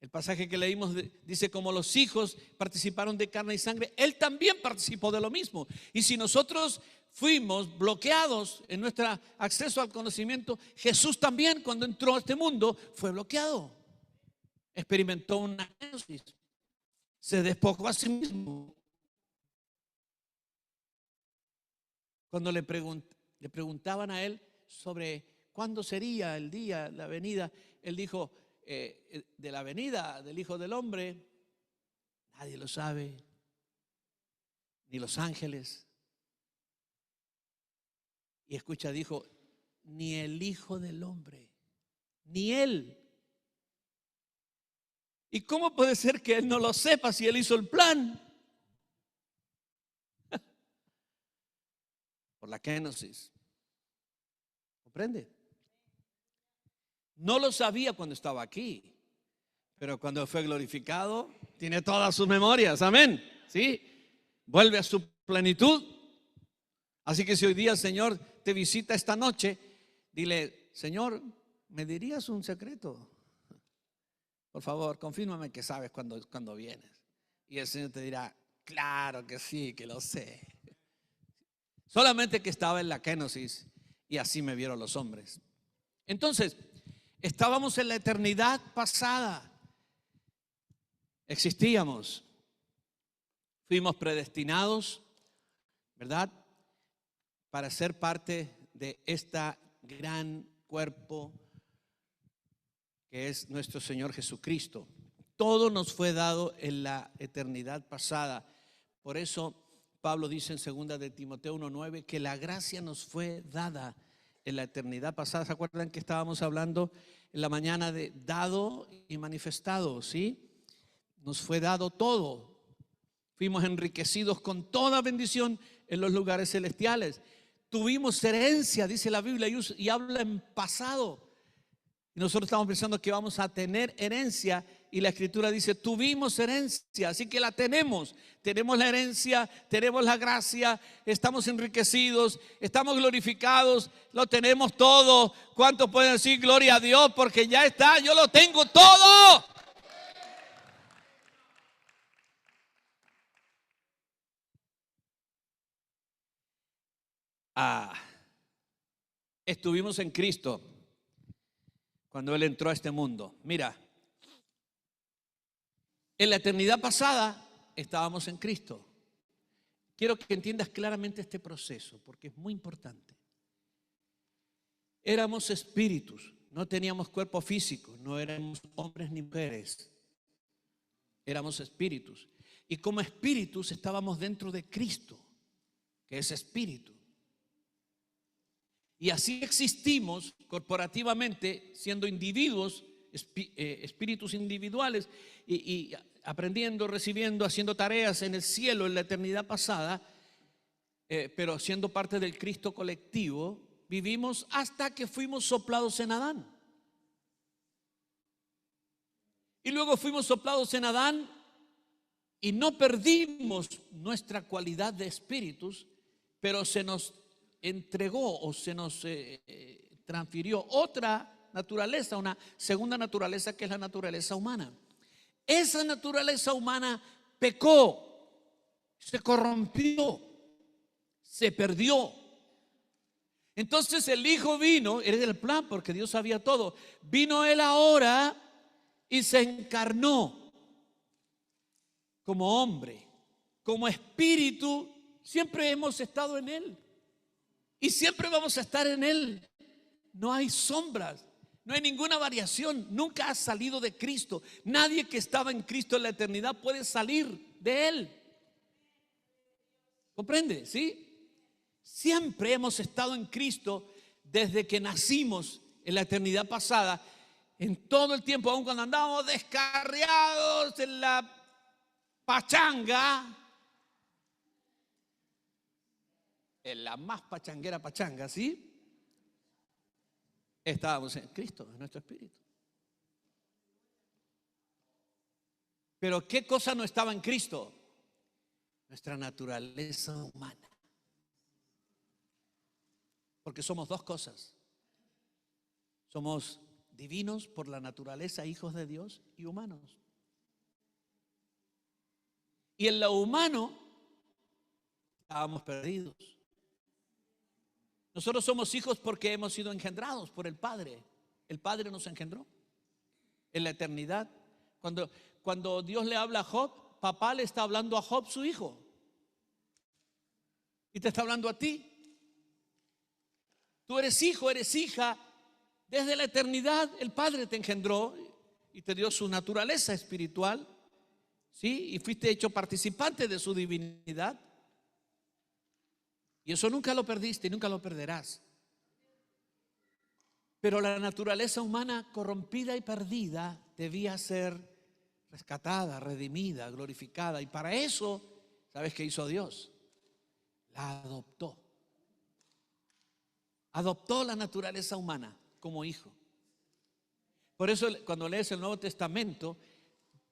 El pasaje que leímos dice, como los hijos participaron de carne y sangre, Él también participó de lo mismo. Y si nosotros fuimos bloqueados en nuestro acceso al conocimiento, Jesús también, cuando entró a este mundo, fue bloqueado. Experimentó una crisis, se despojó a sí mismo. Cuando le preguntaban a Él sobre cuándo sería el día, la venida, Él dijo, de la venida del Hijo del Hombre, nadie lo sabe, ni los ángeles. Y escucha, dijo, ni el Hijo del Hombre, ni Él. ¿Y cómo puede ser que Él no lo sepa si Él hizo el plan? Por la kenosis. ¿Comprende? No lo sabía cuando estaba aquí, pero cuando fue glorificado, tiene todas sus memorias. Amén. ¿Sí? Vuelve a su plenitud. Así que si hoy día el Señor te visita esta noche, dile, Señor, ¿me dirías un secreto? Por favor, confírmame que sabes cuando vienes. Y el Señor te dirá, claro que sí, que lo sé. Solamente que estaba en la kenosis y así me vieron los hombres. Entonces, estábamos en la eternidad pasada. Existíamos. Fuimos predestinados, ¿verdad?, para ser parte de este gran cuerpo que es nuestro Señor Jesucristo. Todo nos fue dado en la eternidad pasada. Por eso Pablo dice en 2 de Timoteo 1:9 que la gracia nos fue dada en la eternidad pasada. ¿Se acuerdan que estábamos hablando en la mañana de dado y manifestado? ¿Sí? Nos fue dado todo. Fuimos enriquecidos con toda bendición en los lugares celestiales. Tuvimos herencia, dice la Biblia, y habla en pasado. Y nosotros estamos pensando que vamos a tener herencia, y la Escritura dice, tuvimos herencia, así que la tenemos. Tenemos la herencia, tenemos la gracia, estamos enriquecidos, estamos glorificados, lo tenemos todo. ¿Cuántos pueden decir gloria a Dios? Porque ya está, yo lo tengo todo. Estuvimos en Cristo cuando Él entró a este mundo. Mira, en la eternidad pasada estábamos en Cristo. Quiero que entiendas claramente este proceso porque es muy importante. Éramos espíritus, no teníamos cuerpo físico, no éramos hombres ni mujeres. Éramos espíritus. Y como espíritus estábamos dentro de Cristo, que es espíritu. Y así existimos corporativamente, siendo individuos, espíritus individuales, y aprendiendo, recibiendo, haciendo tareas en el cielo en la eternidad pasada, pero siendo parte del Cristo colectivo, vivimos hasta que fuimos soplados en Adán. Y luego fuimos soplados en Adán y no perdimos nuestra cualidad de espíritus, pero se nos entregó o se nos transfirió otra naturaleza, una segunda naturaleza, que es la naturaleza humana. Esa naturaleza humana pecó, se corrompió, se perdió. Entonces el Hijo vino, era el plan porque Dios sabía todo. Vino Él ahora y se encarnó como hombre, como espíritu. Siempre hemos estado en Él y siempre vamos a estar en Él. No hay sombras, no hay ninguna variación. Nunca ha salido de Cristo. Nadie que estaba en Cristo en la eternidad puede salir de Él. ¿Comprende? ¿Sí? Siempre hemos estado en Cristo desde que nacimos en la eternidad pasada. En todo el tiempo, aun cuando andábamos descarriados en la pachanga, en la más pachanguera pachanga, ¿sí? Estábamos en Cristo, en nuestro espíritu. Pero ¿qué cosa no estaba en Cristo? Nuestra naturaleza humana. Porque somos dos cosas. Somos divinos por la naturaleza, hijos de Dios y humanos. Y en lo humano estábamos perdidos. Nosotros somos hijos porque hemos sido engendrados por el Padre. El Padre nos engendró en la eternidad. Cuando Dios le habla a Job, papá le está hablando a Job, su hijo. Y te está hablando a ti. Tú eres hijo, eres hija. Desde la eternidad el Padre te engendró y te dio su naturaleza espiritual, ¿sí? Y fuiste hecho participante de su divinidad. Y eso nunca lo perdiste y nunca lo perderás. Pero la naturaleza humana corrompida y perdida debía ser rescatada, redimida, glorificada. Y para eso, ¿sabes qué hizo Dios? La adoptó. Adoptó la naturaleza humana como hijo. Por eso cuando lees el Nuevo Testamento,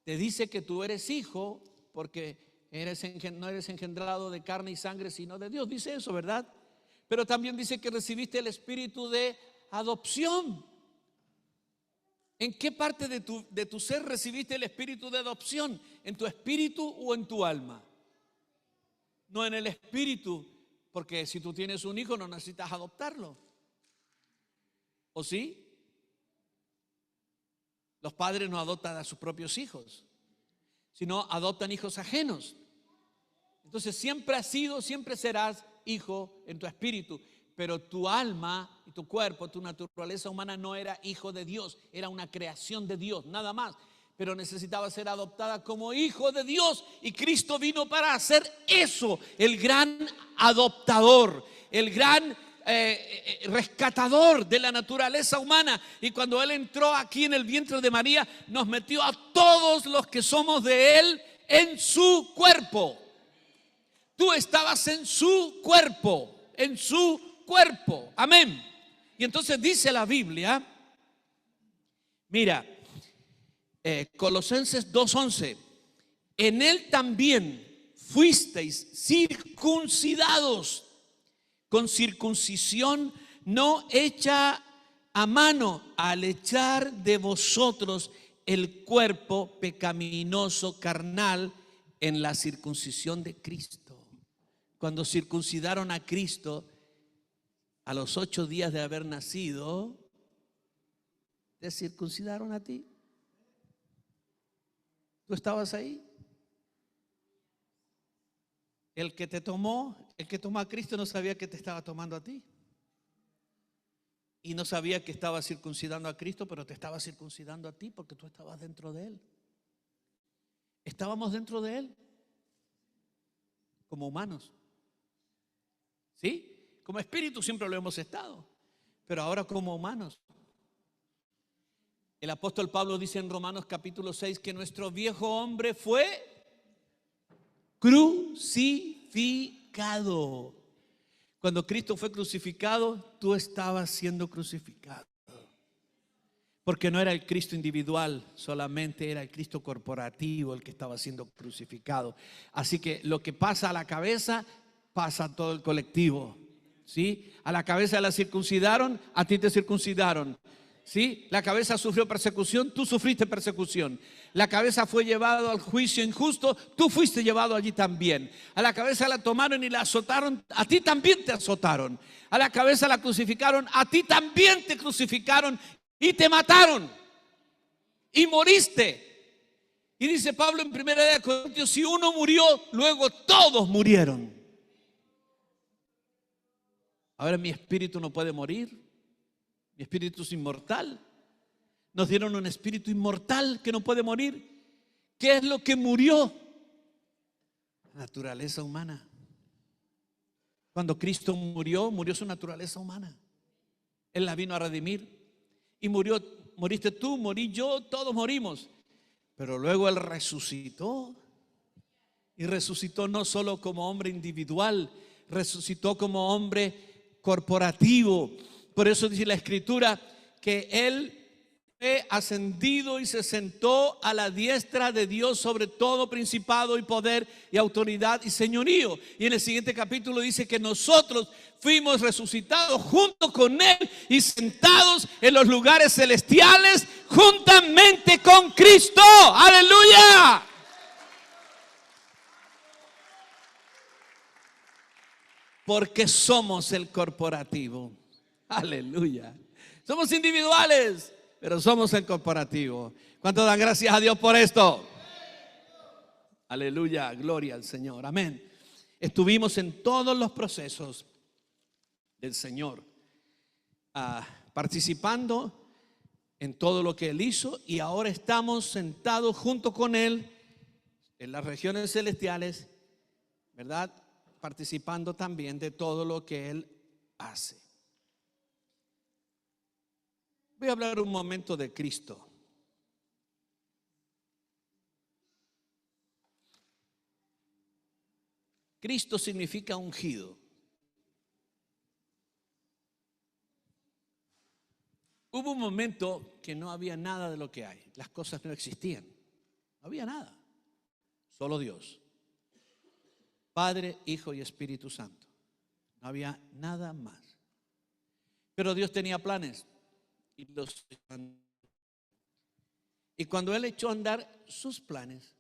te dice que tú eres hijo porque no eres engendrado de carne y sangre, sino de Dios. Dice eso, ¿verdad? Pero también dice que recibiste el espíritu de adopción. ¿En qué parte de tu ser recibiste el espíritu de adopción? ¿En tu espíritu o en tu alma? No en el espíritu, porque si tú tienes un hijo no necesitas adoptarlo. ¿O sí? Los padres no adoptan a sus propios hijos, sino adoptan hijos ajenos. Entonces siempre has sido, siempre serás hijo en tu espíritu, pero tu alma y tu cuerpo, tu naturaleza humana no era hijo de Dios, era una creación de Dios, nada más. Pero necesitaba ser adoptada como hijo de Dios y Cristo vino para hacer eso, el gran adoptador, el gran rescatador de la naturaleza humana. Y cuando Él entró aquí en el vientre de María, nos metió a todos los que somos de Él en su cuerpo. Tú estabas en su cuerpo, en su cuerpo. Amén. Y entonces dice la Biblia, mira, Colosenses 2:11, en Él también fuisteis circuncidados con circuncisión no hecha a mano, al echar de vosotros el cuerpo pecaminoso carnal en la circuncisión de Cristo. Cuando circuncidaron a Cristo a los 8 días de haber nacido, ¿te circuncidaron a ti? ¿Tú estabas ahí? El que tomó a Cristo no sabía que te estaba tomando a ti. Y no sabía que estaba circuncidando a Cristo, pero te estaba circuncidando a ti porque tú estabas dentro de Él. Estábamos dentro de Él como humanos. ¿Sí? Como espíritu siempre lo hemos estado, pero ahora como humanos. El apóstol Pablo dice en Romanos capítulo 6 que nuestro viejo hombre fue crucificado. Cuando Cristo fue crucificado, tú estabas siendo crucificado. Porque no era el Cristo individual, solamente era el Cristo corporativo el que estaba siendo crucificado. Así que lo que pasa a la cabeza, pasa a todo el colectivo. ¿Sí? A la cabeza la circuncidaron, a ti te circuncidaron. ¿Sí? La cabeza sufrió persecución, tú sufriste persecución. La cabeza fue llevado al juicio injusto, tú fuiste llevado allí también. A la cabeza la tomaron y la azotaron, a ti también te azotaron. A la cabeza la crucificaron, a ti también te crucificaron y te mataron. Y moriste. Y dice Pablo en 1 Corintios, si uno murió, luego todos murieron. Ahora mi espíritu no puede morir. Mi espíritu es inmortal. Nos dieron un espíritu inmortal que no puede morir. ¿Qué es lo que murió? La naturaleza humana. Cuando Cristo murió, murió su naturaleza humana. Él la vino a redimir. Y moriste tú, morí yo, todos morimos. Pero luego Él resucitó. Y resucitó no solo como hombre individual, resucitó como hombre corporativo. Por eso dice la Escritura que Él fue ascendido y se sentó a la diestra de Dios sobre todo principado y poder y autoridad y señorío. Y en el siguiente capítulo dice que nosotros fuimos resucitados junto con Él y sentados en los lugares celestiales juntamente con Cristo. ¡Aleluya! Porque somos el corporativo. ¡Aleluya! Somos individuales, pero somos el corporativo. ¿Cuánto dan gracias a Dios por esto? Aleluya, gloria al Señor, amén. Estuvimos en todos los procesos del Señor, participando en todo lo que Él hizo, y ahora estamos sentados junto con Él en las regiones celestiales, ¿verdad? Participando también de todo lo que Él hace. Voy a hablar un momento de Cristo. Cristo significa ungido. Hubo un momento que no había nada de lo que hay. Las cosas no existían. No había nada. Solo Dios. Padre, Hijo y Espíritu Santo. No había nada más. Pero Dios tenía planes. Y cuando Él echó a andar sus planes,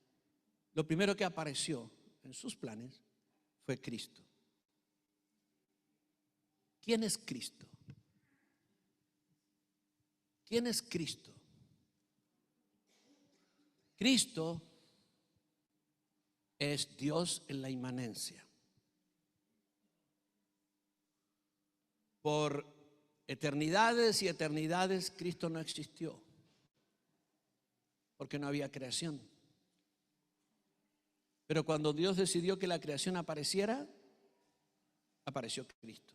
lo primero que apareció en sus planes fue Cristo. ¿Quién es Cristo? ¿Quién es Cristo? Cristo es Dios en la inmanencia. Por eternidades y eternidades Cristo no existió, porque no había creación. Pero cuando Dios decidió que la creación apareciera, apareció Cristo.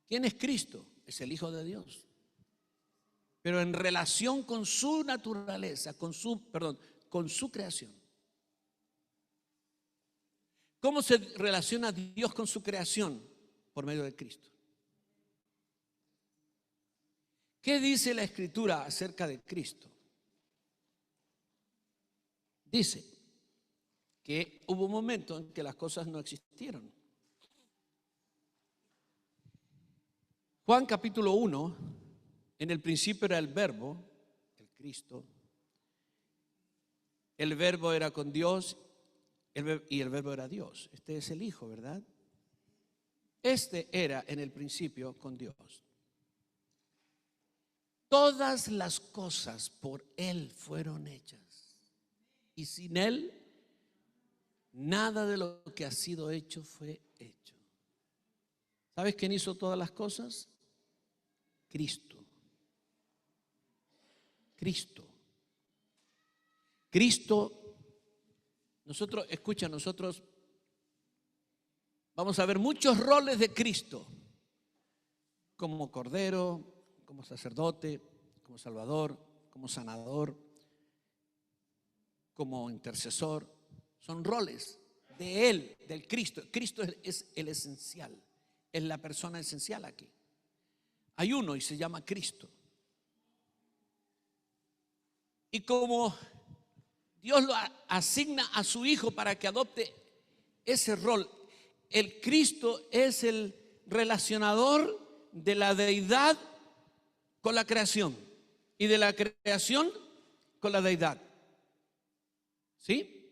¿Quién es Cristo? Es el Hijo de Dios. Pero en relación con su naturaleza, con su creación. ¿Cómo se relaciona Dios con su creación? Por medio de Cristo. ¿Qué dice la Escritura acerca de Cristo? Dice que hubo un momento en que las cosas no existieron. Juan capítulo 1, en el principio era el Verbo, el Cristo. El Verbo era con Dios y el Verbo era Dios. Este es el Hijo, ¿verdad? Este era en el principio con Dios. Todas las cosas por Él fueron hechas. Y sin Él, nada de lo que ha sido hecho fue hecho. ¿Sabes quién hizo todas las cosas? Cristo. Cristo. Cristo. Nosotros vamos a ver muchos roles de Cristo, como Cordero, como sacerdote, como Salvador, como sanador, como intercesor. Son roles de Él, del Cristo. Cristo es el esencial, es la persona esencial aquí. Hay uno y se llama Cristo. Y como Dios lo asigna a su Hijo para que adopte ese rol, el Cristo es el relacionador de la deidad con la creación y de la creación con la deidad. ¿Sí?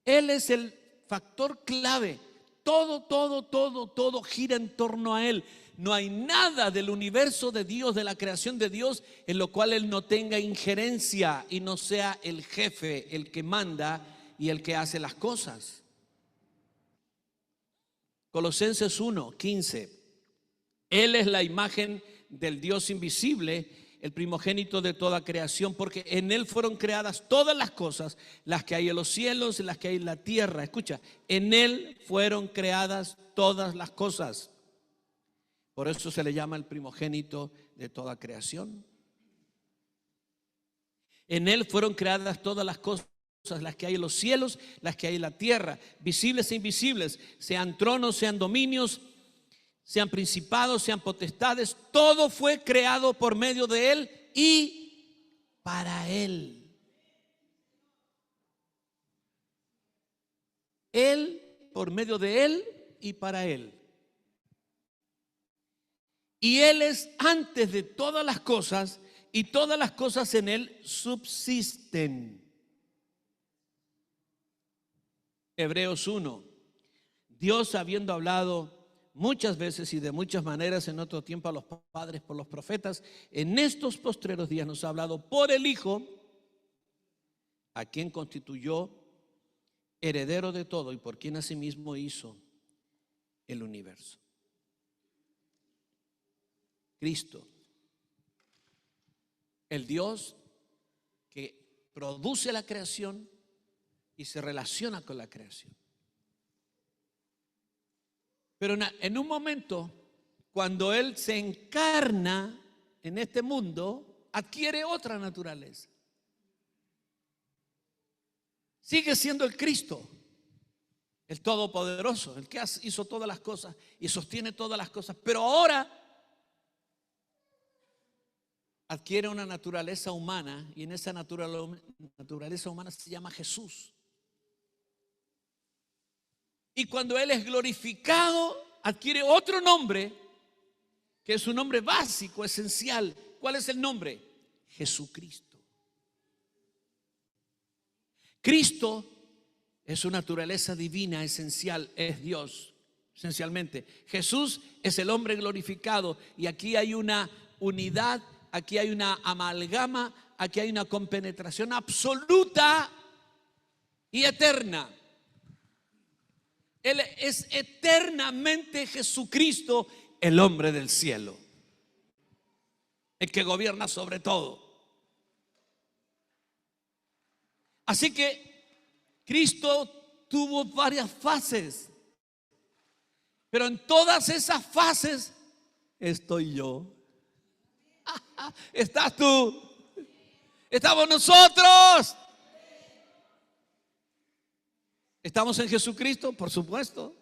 Él es el factor clave. Todo gira en torno a Él. No hay nada del universo de Dios, de la creación de Dios, en lo cual Él no tenga injerencia y no sea el jefe, el que manda y el que hace las cosas. Colosenses 1:15. Él es la imagen del Dios invisible, el primogénito de toda creación, porque en Él fueron creadas todas las cosas, las que hay en los cielos y las que hay en la tierra. Escucha, en Él fueron creadas todas las cosas. Por eso se le llama el primogénito de toda creación. En Él fueron creadas todas las cosas, las que hay en los cielos, las que hay en la tierra, visibles e invisibles, sean tronos, sean dominios, sean principados, sean potestades, todo fue creado por medio de Él y para Él. Él, por medio de Él y para Él. Y Él es antes de todas las cosas, y todas las cosas en Él subsisten. Hebreos 1. Dios, habiendo hablado muchas veces y de muchas maneras en otro tiempo a los padres por los profetas, en estos postreros días nos ha hablado por el Hijo, a quien constituyó heredero de todo y por quien asimismo hizo el universo. Cristo, el Dios que produce la creación y se relaciona con la creación. Pero en un momento, cuando Él se encarna en este mundo, adquiere otra naturaleza. Sigue siendo el Cristo, el Todopoderoso, el que hizo todas las cosas y sostiene todas las cosas, pero ahora adquiere una naturaleza humana, y en esa naturaleza humana se llama Jesús. Y cuando Él es glorificado, adquiere otro nombre, que es un nombre básico, esencial. ¿Cuál es el nombre? Jesucristo. Cristo es su naturaleza divina, esencial, es Dios, esencialmente. Jesús es el hombre glorificado, y aquí hay una unidad, aquí hay una amalgama, aquí hay una compenetración absoluta y eterna. Él es eternamente Jesucristo, el hombre del cielo, el que gobierna sobre todo. Así que Cristo tuvo varias fases, pero en todas esas fases estoy yo, estás tú, estamos nosotros. ¿Estamos en Jesucristo? Por supuesto.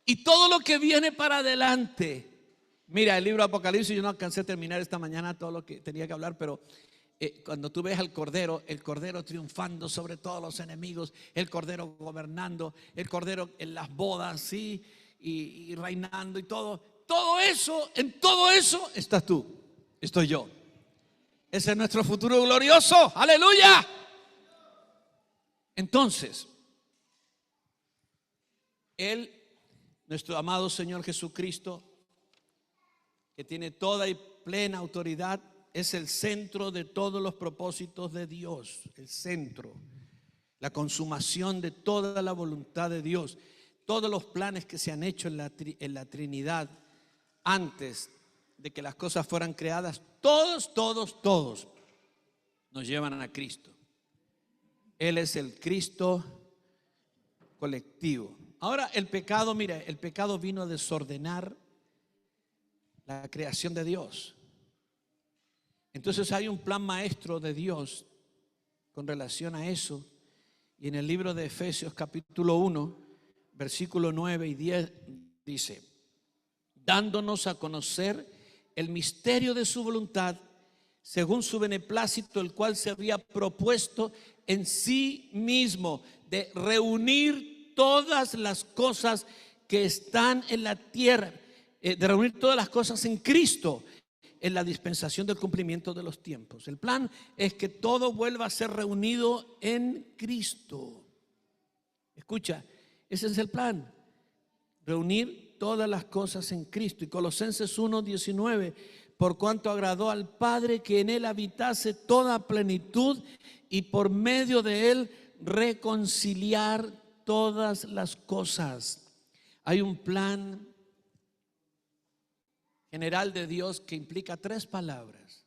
Y todo lo que viene para adelante. Mira, el libro de Apocalipsis, yo no alcancé a terminar esta mañana todo lo que tenía que hablar, pero cuando tú ves al Cordero, el Cordero triunfando sobre todos los enemigos, el Cordero gobernando, el Cordero en las bodas, ¿sí? Y reinando y todo eso, en todo eso estás tú, estoy yo. Ese es nuestro futuro glorioso. ¡Aleluya! Entonces, Él, nuestro amado Señor Jesucristo, que tiene toda y plena autoridad, es el centro de todos los propósitos de Dios, el centro, la consumación de toda la voluntad de Dios. Todos los planes que se han hecho en la Trinidad antes de que las cosas fueran creadas, todos nos llevan a Cristo. Él es el Cristo colectivo. Ahora el pecado, mira, el pecado vino a desordenar la creación de Dios. Entonces hay un plan maestro de Dios con relación a eso. Y en el libro de Efesios capítulo 1, versículo 9 y 10 dice: dándonos a conocer el misterio de su voluntad, según su beneplácito, el cual se había propuesto en sí mismo, de reunir todas las cosas que están en la tierra, de reunir todas las cosas en Cristo, en la dispensación del cumplimiento de los tiempos. El plan es que todo vuelva a ser reunido en Cristo. Escucha, ese es el plan, reunir todas las cosas en Cristo. Y Colosenses 1:19: por cuanto agradó al Padre que en Él habitase toda plenitud, y por medio de Él reconciliar todas las cosas. Hay un plan general de Dios que implica tres palabras: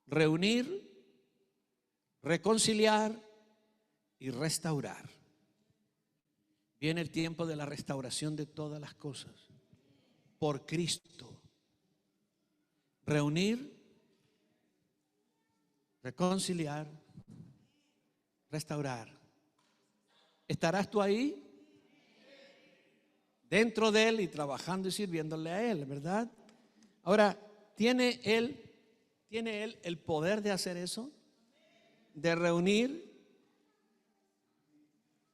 reunir, reconciliar y restaurar. Viene el tiempo de la restauración de todas las cosas por Cristo. Reunir, reconciliar, restaurar. ¿Estarás tú ahí? dentro de Él y trabajando y sirviéndole a Él, ¿verdad? Ahora, ¿tiene Él el poder de hacer eso? De reunir,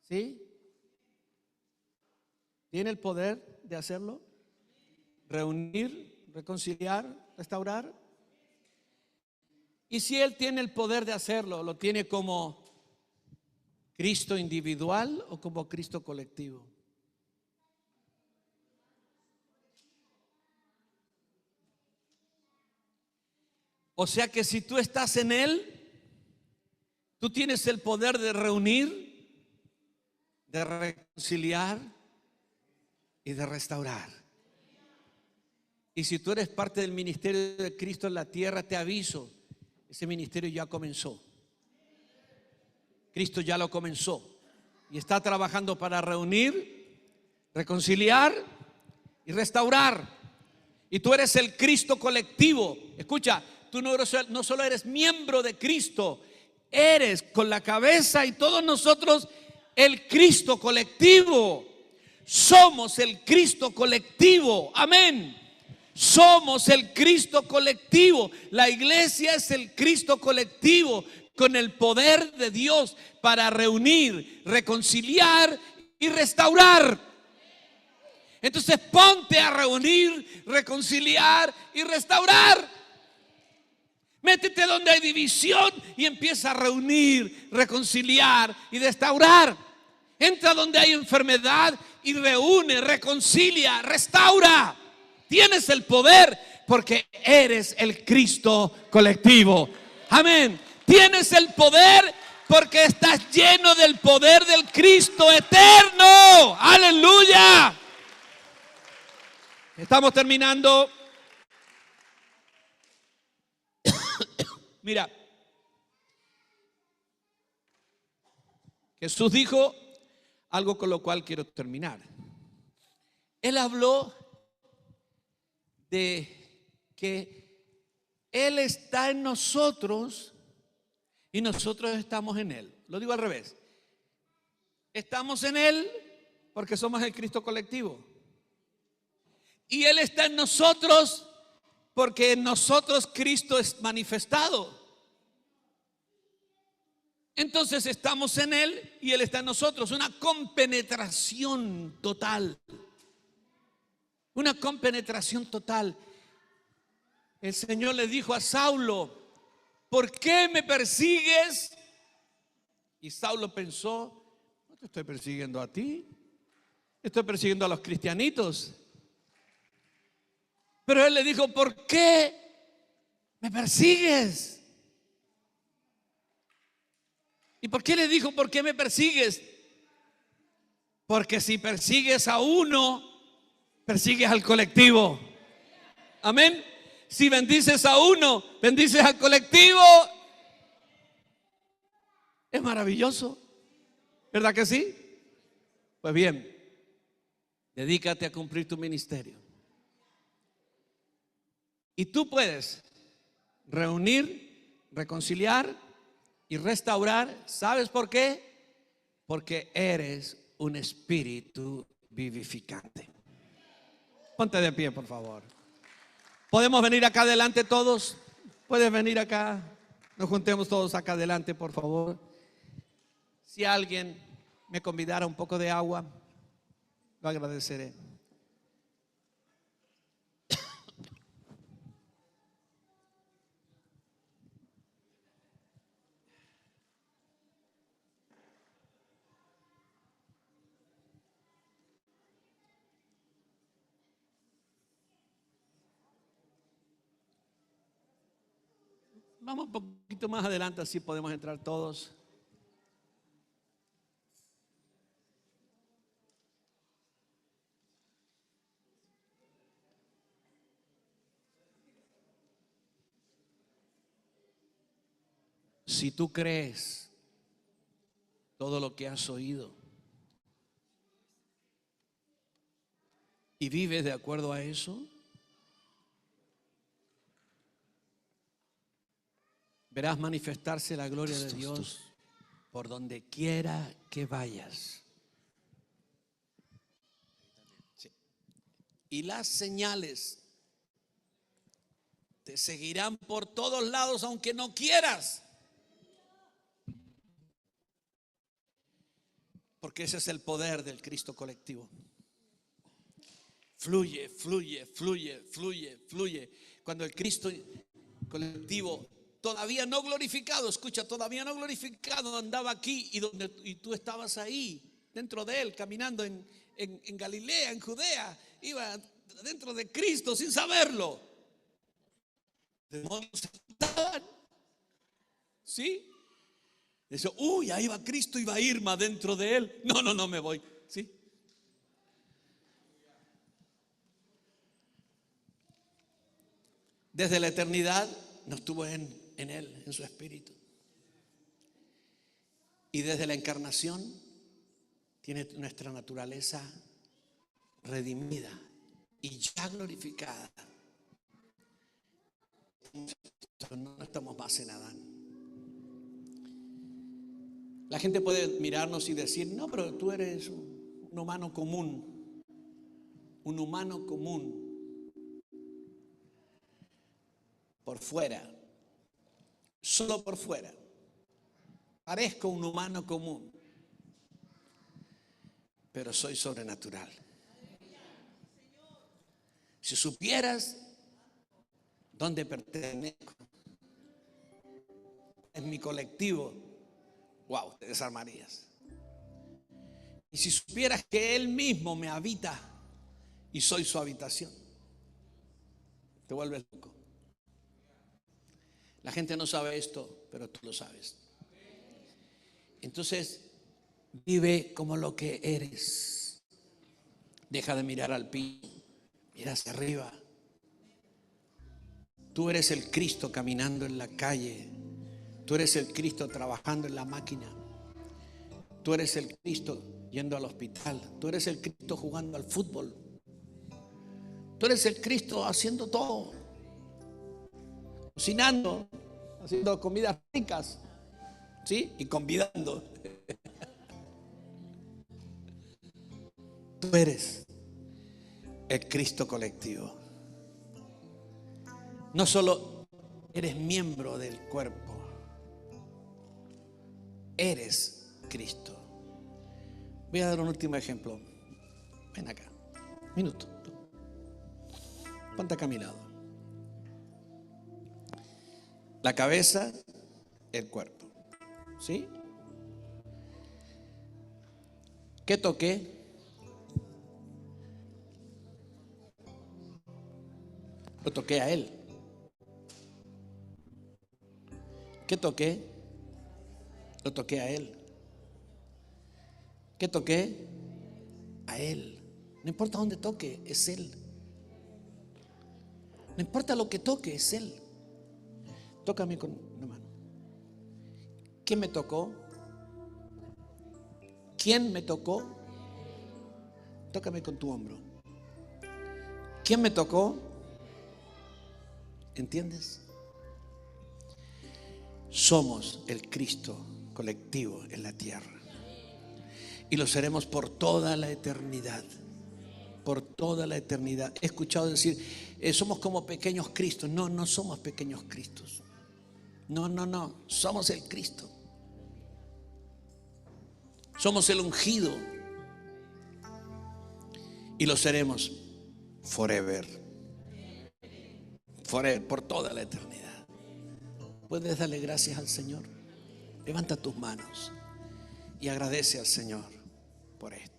¿sí? ¿Tiene el poder de hacerlo? Reunir, reconciliar, restaurar. Y si Él tiene el poder de hacerlo, ¿lo tiene como Cristo individual o como Cristo colectivo? O sea que si tú estás en Él, tú tienes el poder de reunir, de reconciliar y de restaurar. Y si tú eres parte del ministerio de Cristo en la tierra, te aviso, ese ministerio ya comenzó. Cristo ya lo comenzó y está trabajando para reunir, reconciliar y restaurar. Y tú eres el Cristo colectivo. Escucha, tú no solo eres miembro de Cristo, eres con la cabeza y todos nosotros el Cristo colectivo. Somos el Cristo colectivo. Amén. Somos el Cristo colectivo. La iglesia es el Cristo colectivo con el poder de Dios para reunir, reconciliar y restaurar. Entonces ponte a reunir, reconciliar y restaurar. Métete donde hay división y empieza a reunir, reconciliar y restaurar. Entra donde hay enfermedad y reúne, reconcilia, restaura. Tienes el poder porque eres el Cristo colectivo. Amén. Tienes el poder porque estás lleno del poder del Cristo eterno. Aleluya. Estamos terminando. Mira, Jesús dijo algo con lo cual quiero terminar. Él habló de que Él está en nosotros y nosotros estamos en Él. Lo digo al revés. Estamos en Él porque somos el Cristo colectivo. Y Él está en nosotros porque en nosotros Cristo es manifestado. Entonces estamos en Él y Él está en nosotros. Una compenetración total. Una compenetración total. El Señor le dijo a Saulo: ¿por qué me persigues? Y Saulo pensó: no te estoy persiguiendo a ti, estoy persiguiendo a los cristianitos. Pero él le dijo: ¿por qué me persigues? ¿Y por qué le dijo: ¿por qué me persigues? Porque si persigues a uno, persigues al colectivo. Amén. Si bendices a uno, bendices al colectivo. Es maravilloso, ¿verdad que sí? Pues bien, dedícate a cumplir tu ministerio. Y tú puedes reunir, reconciliar y restaurar. ¿Sabes por qué? Porque eres un espíritu vivificante. Ponte de pie, por favor. ¿Podemos venir acá adelante todos? ¿Puedes venir acá? Nos juntemos todos acá adelante, por favor. Si alguien me convidara un poco de agua, lo agradeceré. Vamos un poquito más adelante, así podemos entrar todos. Si tú crees todo lo que has oído y vives de acuerdo a eso, verás manifestarse la gloria de Dios por donde quiera que vayas. Sí. Y las señales te seguirán por todos lados aunque no quieras. Porque ese es el poder del Cristo colectivo. Fluye, fluye, fluye, fluye, fluye. Cuando el Cristo colectivo todavía no glorificado, escucha, todavía no glorificado, andaba aquí y tú estabas ahí, dentro de él, caminando en Galilea, en Judea, iba dentro de Cristo sin saberlo. Demonios estaban, ¿sí? Dice, uy, ahí va Cristo y va Irma dentro de él. No me voy, ¿sí? Desde la eternidad nos tuvo en él, en su espíritu. Y desde la encarnación tiene nuestra naturaleza redimida y ya glorificada. No estamos más en Adán. La gente puede mirarnos y decir, no, pero tú eres un humano común. Un humano común. Por fuera. Solo por fuera. Parezco un humano común. Pero soy sobrenatural. Si supieras dónde pertenezco, en mi colectivo, wow, te desarmarías. Y si supieras que Él mismo me habita y soy su habitación, te vuelves loco. La gente no sabe esto, pero tú lo sabes. Entonces, vive como lo que eres. Deja de mirar al piso, mira hacia arriba. Tú eres el Cristo caminando en la calle. Tú eres el Cristo trabajando en la máquina. Tú eres el Cristo yendo al hospital. Tú eres el Cristo jugando al fútbol. Tú eres el Cristo haciendo todo. Cocinando, haciendo comidas ricas, ¿sí? Y convidando. Tú eres el Cristo colectivo. No solo eres miembro del cuerpo, eres Cristo. Voy a dar un último ejemplo. Ven acá, minuto. Ponte acá a mi lado. La cabeza, el cuerpo, ¿sí? ¿Qué toqué? Lo toqué a Él. ¿Qué toqué? Lo toqué a Él. ¿Qué toqué? A Él. No importa dónde toque, es Él. No importa lo que toque, es Él. Tócame con una mano. ¿Qué me tocó? ¿Quién me tocó? Tócame con tu hombro. ¿Quién me tocó? ¿Entiendes? Somos el Cristo colectivo en la tierra. Y lo seremos por toda la eternidad. Por toda la eternidad. He escuchado decir, somos como pequeños Cristos. No, no somos pequeños Cristos. No. Somos el Cristo. Somos el ungido. Y lo seremos forever. Forever, por toda la eternidad. ¿Puedes darle gracias al Señor? Levanta tus manos y agradece al Señor por esto.